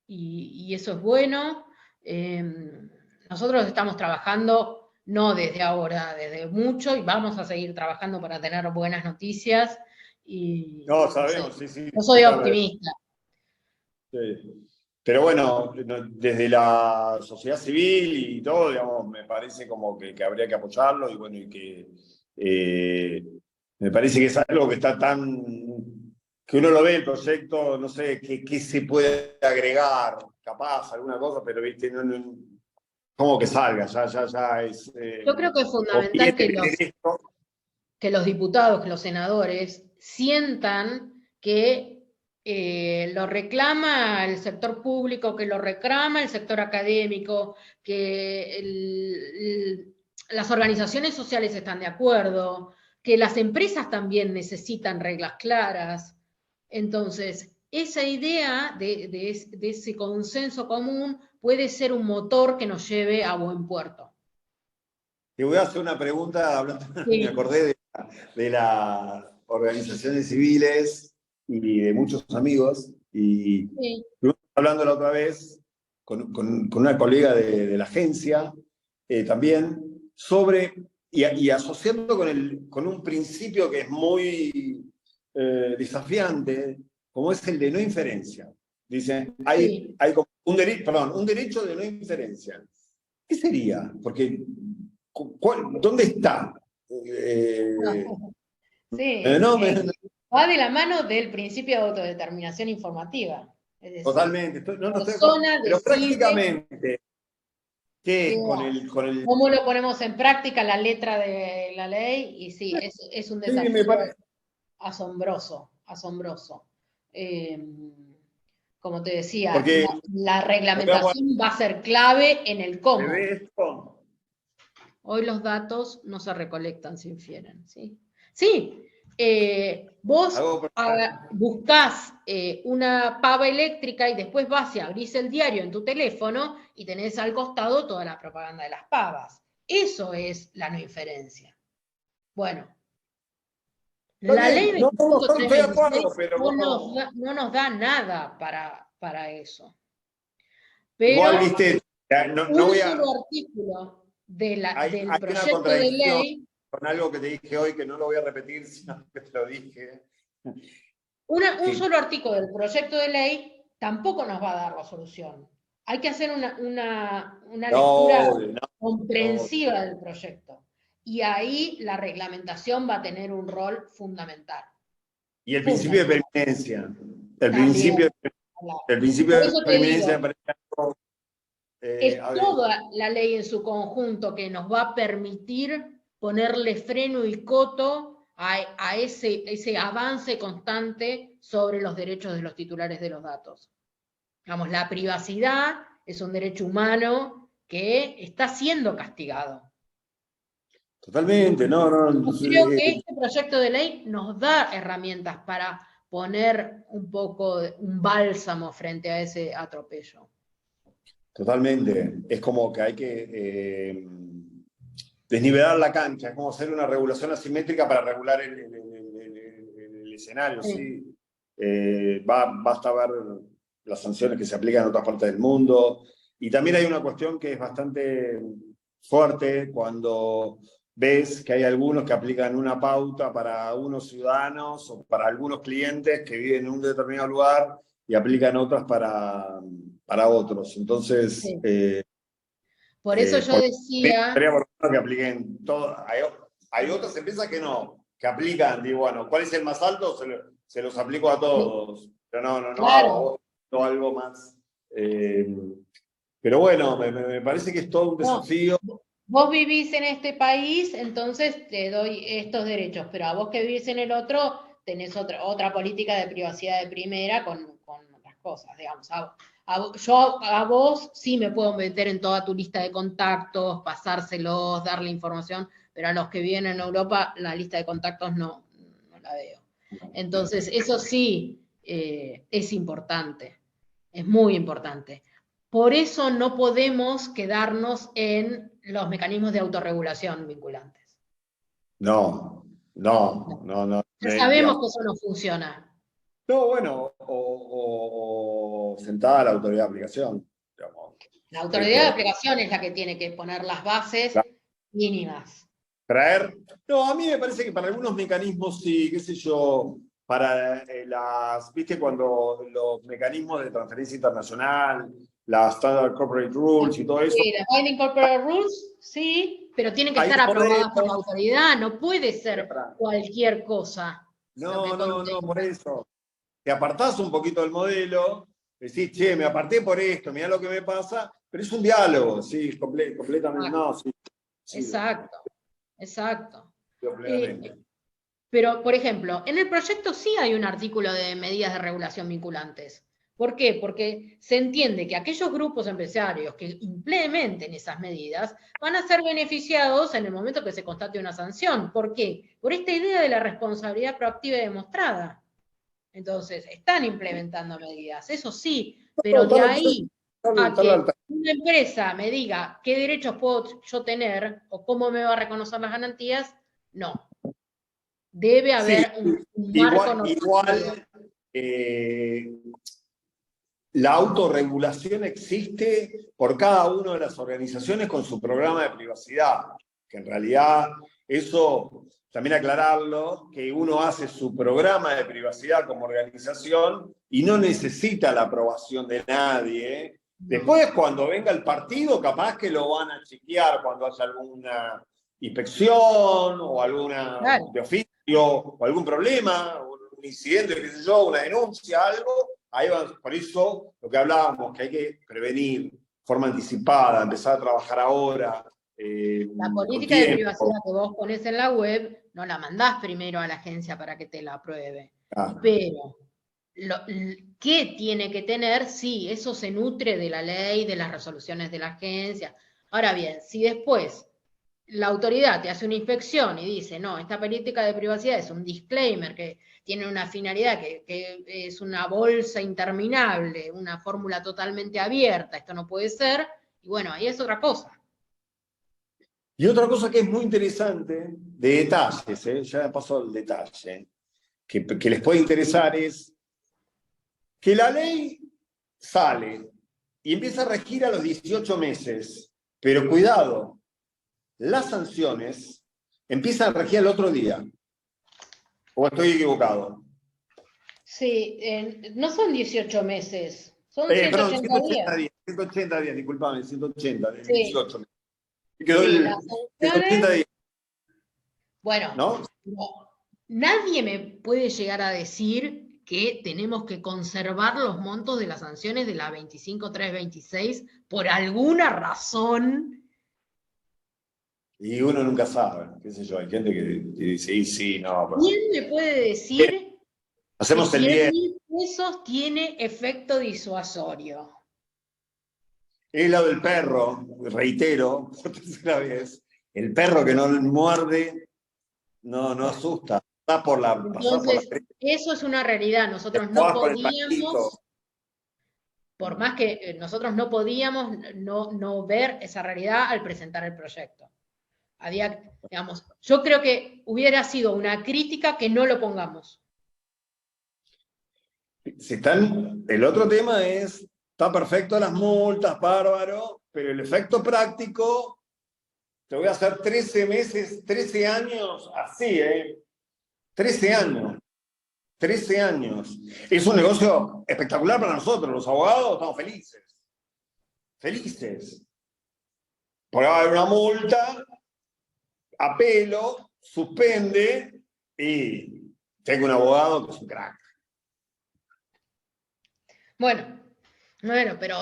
y eso es bueno. Nosotros estamos trabajando no desde ahora, desde mucho, y vamos a seguir trabajando para tener buenas noticias. Y No, no sabemos, sé, sí. yo soy optimista. Sí. Pero bueno, desde la sociedad civil y todo, digamos, me parece como que habría que apoyarlo y bueno, y que me parece que es algo que está tan, que uno lo ve el proyecto, no sé qué se puede agregar, capaz, alguna cosa, pero viste, como que salga, ya es. Yo creo que es fundamental Conviene tener esto. que los diputados, que los senadores sientan que lo reclama el sector público, que lo reclama el sector académico, que las organizaciones sociales están de acuerdo, que las empresas también necesitan reglas claras. Entonces, esa idea de ese consenso común puede ser un motor que nos lleve a buen puerto. Te voy a hacer una pregunta, hablando, Sí. me acordé de las organizaciones civiles y de muchos amigos, y Sí. estuvimos hablando la otra vez con una colega de la agencia también, sobre, y asociando con un principio que es muy desafiante, como es el de no inferencia. Dicen, hay como un derecho de no inferencia. ¿Qué sería? Porque, ¿dónde está? Sí, No, va de la mano del principio de autodeterminación informativa. Es decir, totalmente. la No estoy de acuerdo. persona Pero decide prácticamente, ¿qué? cómo lo ponemos en práctica, la letra de la ley, y sí, es un Sí, me desafío parece. asombroso. Como te decía, Porque la reglamentación va a ser clave en el se cómo. ve esto. Hoy los datos no se recolectan, se infieren. ¿Sí? Sí, vos buscás una pava eléctrica y después vas y abrís el diario en tu teléfono y tenés al costado toda la propaganda de las pavas. Eso es la no inferencia. Bueno, la ley No, estoy de 25.326 acuerdo, pero no nos da nada para eso. Pero igual, viste, no un voy solo a. artículo del Hay una proyecto de contradicción ley, con algo que te dije hoy, que no lo voy a repetir, sino que te lo dije. un solo artículo del proyecto de ley tampoco nos va a dar la solución. hay que hacer una No, lectura no, comprensiva del proyecto. Y ahí la reglamentación va a tener un rol fundamental. y el principio de permanencia. El También. principio Por de eso te permanencia digo, me parece algo, es a ver, toda la ley en su conjunto que nos va a permitir ponerle freno y coto a ese avance constante sobre los derechos de los titulares de los datos. Digamos, la privacidad es un derecho humano que está siendo castigado. totalmente, no, Yo creo que este proyecto de ley nos da herramientas para poner un poco un bálsamo frente a ese atropello. totalmente. Es como que hay que desnivelar la cancha, es como hacer una regulación asimétrica para regular el escenario, ¿sí? Basta ver las sanciones que se aplican en otras partes del mundo. Y también hay una cuestión que es bastante fuerte cuando ves que hay algunos que aplican una pauta para unos ciudadanos o para algunos clientes que viven en un determinado lugar y aplican otras para otros. Entonces, Sí. Por eso yo decía... que apliquen todo. Hay otras empresas que no, que aplican, digo, bueno, ¿cuál es el más alto? Se los aplico a todos. Pero no Claro. hago algo más. Pero bueno, me parece que es todo un desafío. Vos vivís en este país, entonces te doy estos derechos, pero a vos que vivís en el otro, tenés otra política de privacidad de primera con otras cosas, digamos. Yo a vos sí me puedo meter en toda tu lista de contactos, pasárselos, darle información, pero a los que viven en Europa la lista de contactos no la veo. Entonces, eso sí es importante, es muy importante. Por eso no podemos quedarnos en los mecanismos de autorregulación vinculantes. No. Ya sabemos que eso no funciona. No, bueno, o sentada la autoridad de aplicación. Digamos. La autoridad de aplicación es la que tiene que poner las bases mínimas. Traer. No, a mí me parece que para algunos mecanismos sí, qué sé yo, para viste, cuando los mecanismos de transferencia internacional, las Standard Corporate Rules y todo eso. Sí, las Binding Corporate Rules, sí, pero tienen que Hay estar aprobadas por la modelos. autoridad, no puede ser cualquier cosa. No, por eso. Te apartás un poquito del modelo, decís, che, me aparté por esto, mirá lo que me pasa, pero es un diálogo, sí, completamente. No, sí. Exacto. Pero, por ejemplo, en el proyecto sí hay un artículo de medidas de regulación vinculantes. ¿Por qué? Porque se entiende que aquellos grupos empresarios que implementen esas medidas van a ser beneficiados en el momento que se constate una sanción. ¿Por qué? Por esta idea de la responsabilidad proactiva y demostrada. Entonces, están implementando medidas, eso sí, pero de ahí a que una empresa me diga qué derechos puedo yo tener o cómo me va a reconocer las garantías, no. Debe haber un marco normativo. La autorregulación existe por cada una de las organizaciones con su programa de privacidad, que en realidad eso, también aclararlo, que uno hace su programa de privacidad como organización y no necesita la aprobación de nadie. Después, cuando venga el partido, capaz que lo van a chequear cuando haya alguna inspección o alguna de oficio o algún problema, un incidente, qué sé yo, una denuncia, algo. Ahí va, por eso lo que hablábamos, que hay que prevenir de forma anticipada, empezar a trabajar ahora. La política de privacidad que vos ponés en la web, no la mandás primero a la agencia para que te la apruebe. Pero, ¿qué tiene que tener? Sí, eso se nutre de la ley, de las resoluciones de la agencia. Ahora bien, si después la autoridad te hace una inspección y dice, no, esta política de privacidad es un disclaimer que tiene una finalidad que es una bolsa interminable, una fórmula totalmente abierta, esto no puede ser, y bueno, ahí es otra cosa. Y otra cosa que es muy interesante, de detalles, ya paso al detalle, que les puede interesar es que la ley sale y empieza a regir a los 18 meses, pero cuidado, las sanciones empiezan a regir al otro día. ¿O estoy equivocado? Sí, no son 18 meses, son 180 días. 180 días, disculpame, 180, Sí. 18. Y quedó Sí, el las 180 sanciones, días, bueno, ¿no? nadie me puede llegar a decir que tenemos que conservar los montos de las sanciones de la 25.326 por alguna razón. Y uno nunca sabe, qué sé yo, hay gente que dice, sí, no, pero ¿Quién me puede decir que hacemos el bien. 100.000 pesos tiene efecto disuasorio? Es lo del perro, reitero, por tercera vez, el perro que no muerde, no asusta, pasás por la Entonces, eso es una realidad. Nosotros no jugás con el podíamos, patito. por más que nosotros no podíamos no ver esa realidad al presentar el proyecto. Digamos, yo creo que hubiera sido una crítica que no lo pongamos. El otro tema es, está perfecto las multas, bárbaro, pero el efecto práctico, te voy a hacer 13 meses, 13 años, así, 13 años. 13 años. Es un negocio espectacular para nosotros, los abogados estamos felices. Felices. Porque va a haber una multa, apelo, suspende y tengo un abogado que es un crack. Bueno, pero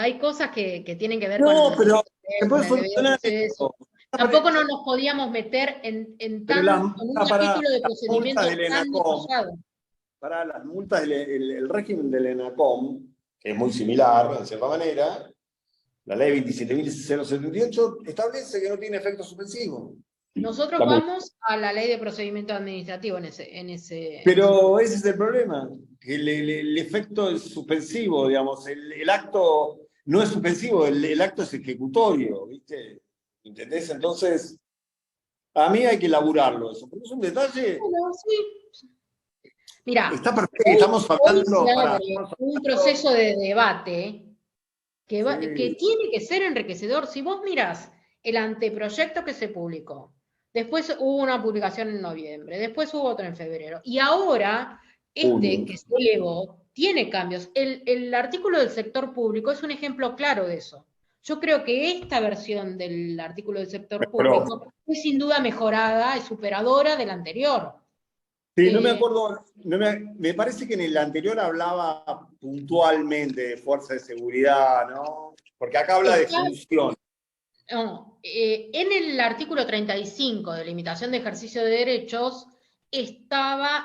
hay cosas que tienen que ver No, con pero se con puede el debido solucionar proceso. esto. Tampoco no nos podíamos meter en un Pero las capítulo de multas procedimiento del tan ENACOM, detallado. para las multas, el régimen del ENACOM, que es muy similar, en cierta manera, la ley 27.078 establece que no tiene efecto suspensivo. Nosotros La multa. vamos a la ley de procedimiento administrativo en ese Pero ese es el problema, que el efecto es suspensivo, digamos, el acto no es suspensivo, el acto es ejecutorio, ¿viste? ¿Entendés? Entonces, a mí hay que elaborarlo eso, porque es un detalle, Bueno, sí. Mira, está perfecto, hoy estamos hablando se para... abre un proceso de debate que Sí. tiene que ser enriquecedor. Si vos mirás el anteproyecto que se publicó, después hubo una publicación en noviembre, después hubo otra en febrero, y ahora Junio. que se elevó tiene cambios. El artículo del sector público es un ejemplo claro de eso. Yo creo que esta versión del artículo del sector público es sin duda mejorada, es superadora de la anterior. Sí, no me acuerdo, me parece que en el anterior hablaba puntualmente de fuerza de seguridad, ¿no? Porque acá habla de función. No, en el artículo 35 de limitación de ejercicio de derechos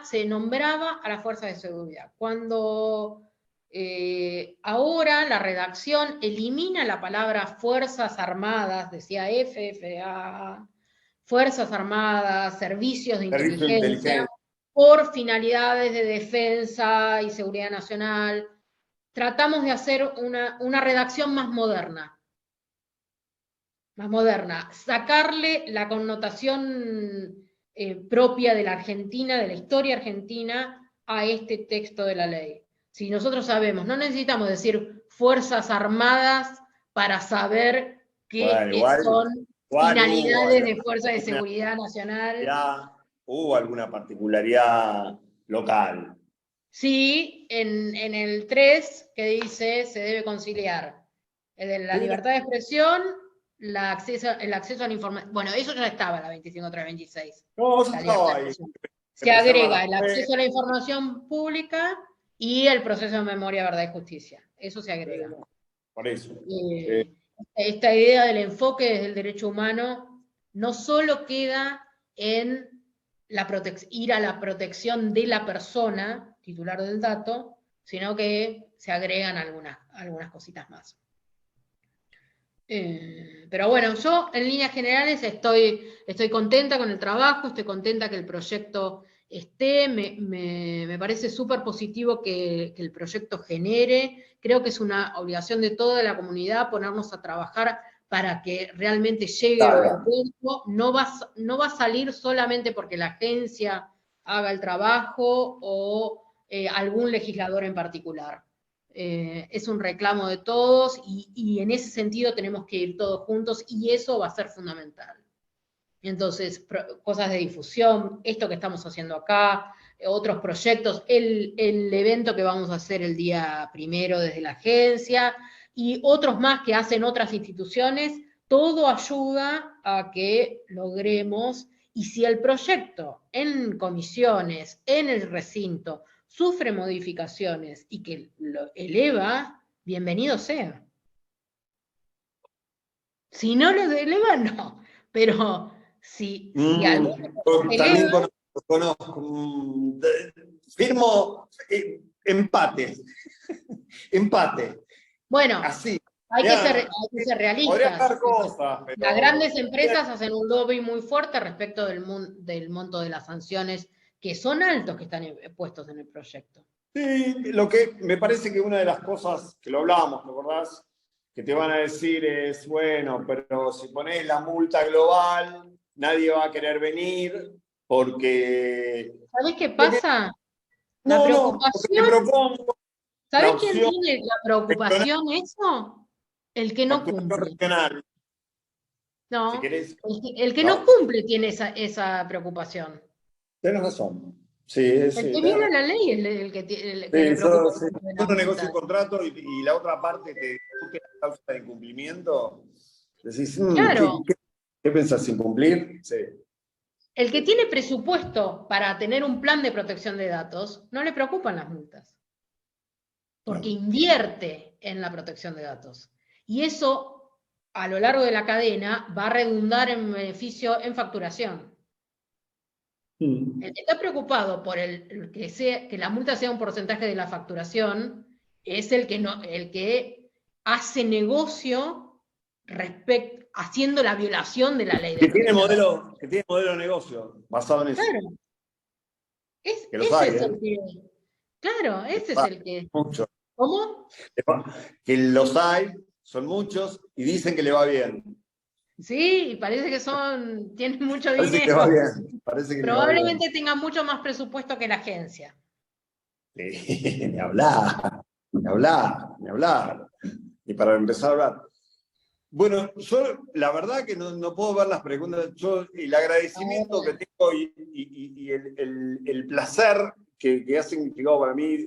se nombraba a la fuerza de seguridad. Cuando ahora la redacción elimina la palabra Fuerzas Armadas, decía FFA, Fuerzas Armadas, Servicios de Inteligencia, por finalidades de defensa y seguridad nacional. Tratamos de hacer una redacción más moderna, sacarle la connotación propia de la Argentina, de la historia argentina, a este texto de la ley. Si nosotros sabemos, no necesitamos decir Fuerzas Armadas para saber qué son finalidades de Fuerza de Seguridad Nacional. Ya hubo alguna particularidad local. Sí, en el 3 que dice se debe conciliar el de la libertad de expresión, el acceso a la información. Bueno, eso ya estaba en la 25.326. No, eso estaba ahí. Se agrega el acceso a la información pública y el proceso de memoria, verdad y justicia. Eso se agrega. Por eso. Esta idea del enfoque desde el derecho humano no solo queda en ir a la protección de la persona titular del dato, sino que se agregan algunas cositas más. Pero bueno, yo en líneas generales estoy contenta con el trabajo, estoy contenta que el proyecto esté, me parece súper positivo que el proyecto genere, creo que es una obligación de toda la comunidad ponernos a trabajar para que realmente llegue a buen puerto. No va a salir solamente porque la agencia haga el trabajo o algún legislador en particular. Es un reclamo de todos y en ese sentido tenemos que ir todos juntos y eso va a ser fundamental. Entonces, cosas de difusión, esto que estamos haciendo acá, otros proyectos, el evento que vamos a hacer el día 1 desde la agencia y otros más que hacen otras instituciones, todo ayuda a que logremos, y si el proyecto en comisiones, en el recinto, sufre modificaciones y que lo eleva, bienvenido sea. Si no lo eleva, no. Pero si alguno También eleva, conozco, firmo empate. Empate. bueno, Así. hay que ser Podría realistas. dar cosas, pero... Las grandes empresas hacen un lobby muy fuerte respecto del monto de las sanciones, que son altos que están puestos en el proyecto. Sí, lo que me parece que una de las cosas que lo hablábamos, ¿te acordás? Que te van a decir es, bueno, pero si pones la multa global, nadie va a querer venir porque... ¿Sabés qué pasa? La No, lo que te preocupación, propongo, la ¿sabés quién opción tiene la preocupación eso? El que no facturación cumple. regional, si No, querés. el que no No, cumple tiene esa preocupación. tenés razón. Sí, El sí, que tenés viola razón. la ley es el que le Sí, preocupa sí. de las Uno negocia un multas. contrato y la otra parte te discute la causa de incumplimiento. Decís, Claro, ¿qué pensás incumplir? Sí. el que tiene presupuesto para tener un plan de protección de datos, no le preocupan las multas, porque No. invierte en la protección de datos. Y eso, a lo largo de la cadena, va a redundar en beneficio en facturación. El que está preocupado por que la multa sea un porcentaje de la facturación es el que hace negocio haciendo la violación de la ley de Que tiene protección de datos. modelo de negocio basado en eso. Claro, Que los ese hay, es ¿eh? el que. Claro, ese es el que. Muchos. ¿Cómo? Que los hay, son muchos, y dicen que le va bien. Sí, y parece que tienen mucho Parece que le va dinero. bien. Parece que le va bien. Probablemente tengan mucho más presupuesto que la agencia. Sí, ni hablar, ni hablar, ni hablar. Y para empezar a hablar. Bueno, yo la verdad que no puedo ver las preguntas. El agradecimiento que tengo y el placer que ha significado para mí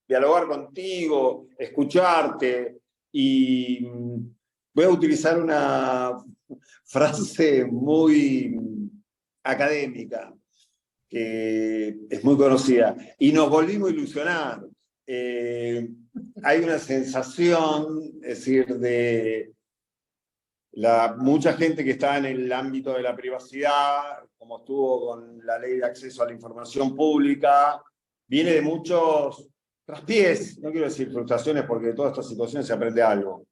dialogar contigo, escucharte, y voy a utilizar una frase muy académica, que es muy conocida, y nos volvimos a ilusionar. Hay una sensación, es decir, de mucha gente que está en el ámbito de la privacidad, como estuvo con la ley de acceso a la información pública, viene de muchos traspiés, no quiero decir frustraciones, porque de todas estas situaciones se aprende algo.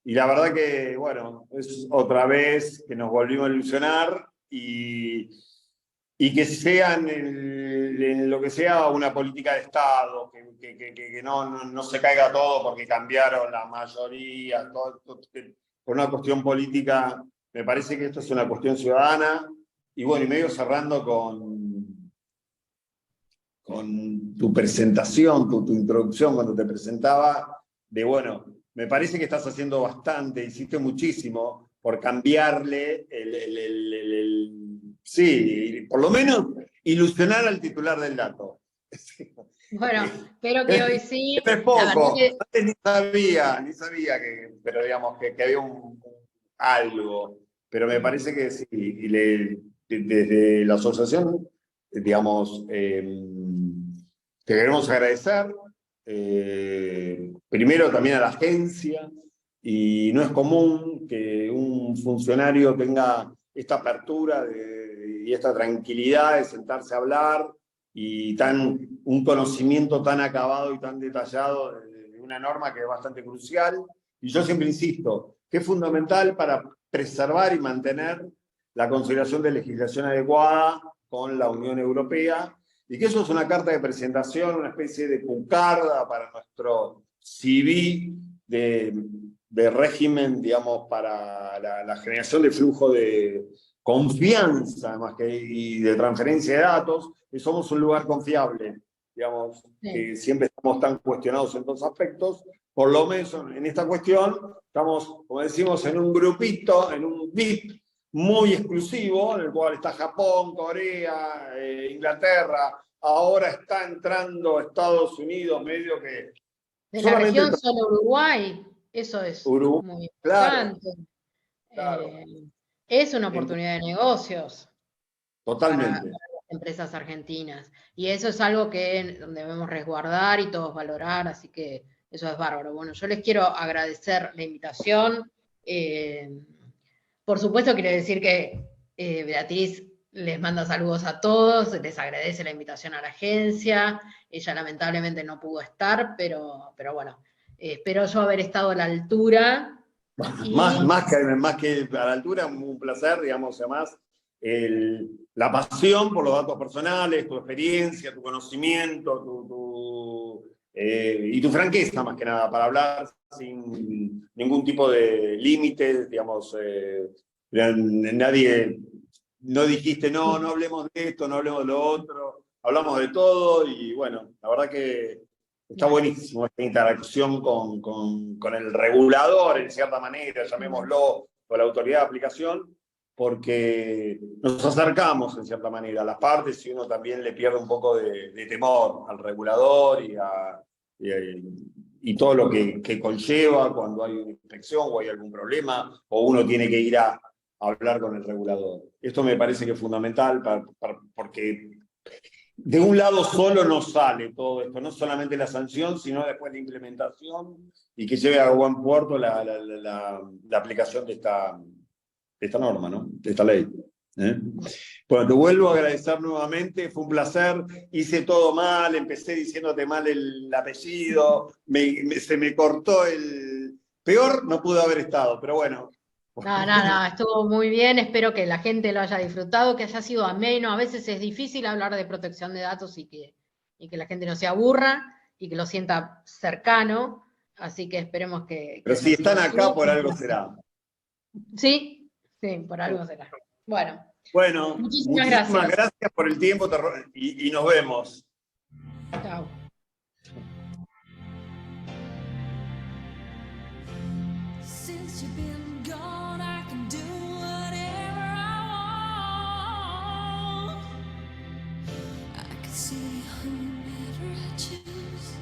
Y la verdad que, bueno, es otra vez que nos volvimos a ilusionar y que sean en lo que sea una política de Estado, que no se caiga todo porque cambiaron la mayoría, por una cuestión política. Me parece que esto es una cuestión ciudadana. Y bueno, y medio cerrando con tu presentación, tu introducción cuando te presentaba, de bueno, me parece que estás haciendo bastante, hiciste muchísimo por cambiarle sí, por lo menos ilusionar al titular del dato. Bueno, espero que hoy sí. Esto es poco. Antes ni sabía pero digamos que había algo. Pero me parece que sí, desde la asociación, digamos, te queremos agradecer. Primero también a la agencia, y no es común que un funcionario tenga esta apertura y esta tranquilidad de sentarse a hablar y un conocimiento tan acabado y tan detallado de una norma que es bastante crucial. Y yo siempre insisto que es fundamental para preservar y mantener la consideración de legislación adecuada con la Unión Europea, y que eso es una carta de presentación, una especie de pucarda para nuestro CV de régimen, digamos, para la generación de flujo de confianza, más y de transferencia de datos, que somos un lugar confiable, digamos, Sí. que siempre estamos tan cuestionados en todos aspectos. Por lo menos en esta cuestión estamos, como decimos, en un grupito, en un VIP muy exclusivo, en el cual está Japón, Corea, Inglaterra, ahora está entrando Estados Unidos, medio que De la Solamente región solo Uruguay, eso es Uruguay, muy claro, importante. claro. Es una oportunidad de negocios para Totalmente. las empresas argentinas. Y eso es algo que debemos resguardar y todos valorar, así que eso es bárbaro. Bueno, yo les quiero agradecer la invitación. Por supuesto, quiero decir que Beatriz les manda saludos a todos, les agradece la invitación a la agencia. Ella lamentablemente no pudo estar, pero bueno, espero yo haber estado a la altura. Más que a la altura, un placer, digamos, además, la pasión por los datos personales, tu experiencia, tu conocimiento, y tu franqueza, más que nada, para hablar sin ningún tipo de límites, digamos, nadie, no dijiste, no hablemos de esto, no hablemos de lo otro, hablamos de todo, y bueno, la verdad que está buenísimo esta interacción con el regulador, en cierta manera, llamémoslo, o la autoridad de aplicación, porque nos acercamos, en cierta manera, a las partes y uno también le pierde un poco de temor al regulador y todo lo que conlleva cuando hay una inspección o hay algún problema, o uno tiene que ir a hablar con el regulador. Esto me parece que es fundamental porque de un lado solo no sale todo esto, no solamente la sanción, sino después la implementación y que lleve a buen puerto la aplicación de esta norma, ¿no? De esta ley. Bueno, te vuelvo a agradecer nuevamente, fue un placer, hice todo mal, empecé diciéndote mal el apellido, se me cortó el... Peor no pudo haber estado, pero bueno. No, estuvo muy bien, espero que la gente lo haya disfrutado, que haya sido ameno. A veces es difícil hablar de protección de datos y que la gente no se aburra y que lo sienta cercano, así que esperemos que Pero haya si sido están así. acá, por algo será. Sí, por algo será. Bueno, muchísimas gracias por el tiempo y nos vemos. Chao. Since you've been gone, I can do whatever I want. I can see whomever I choose.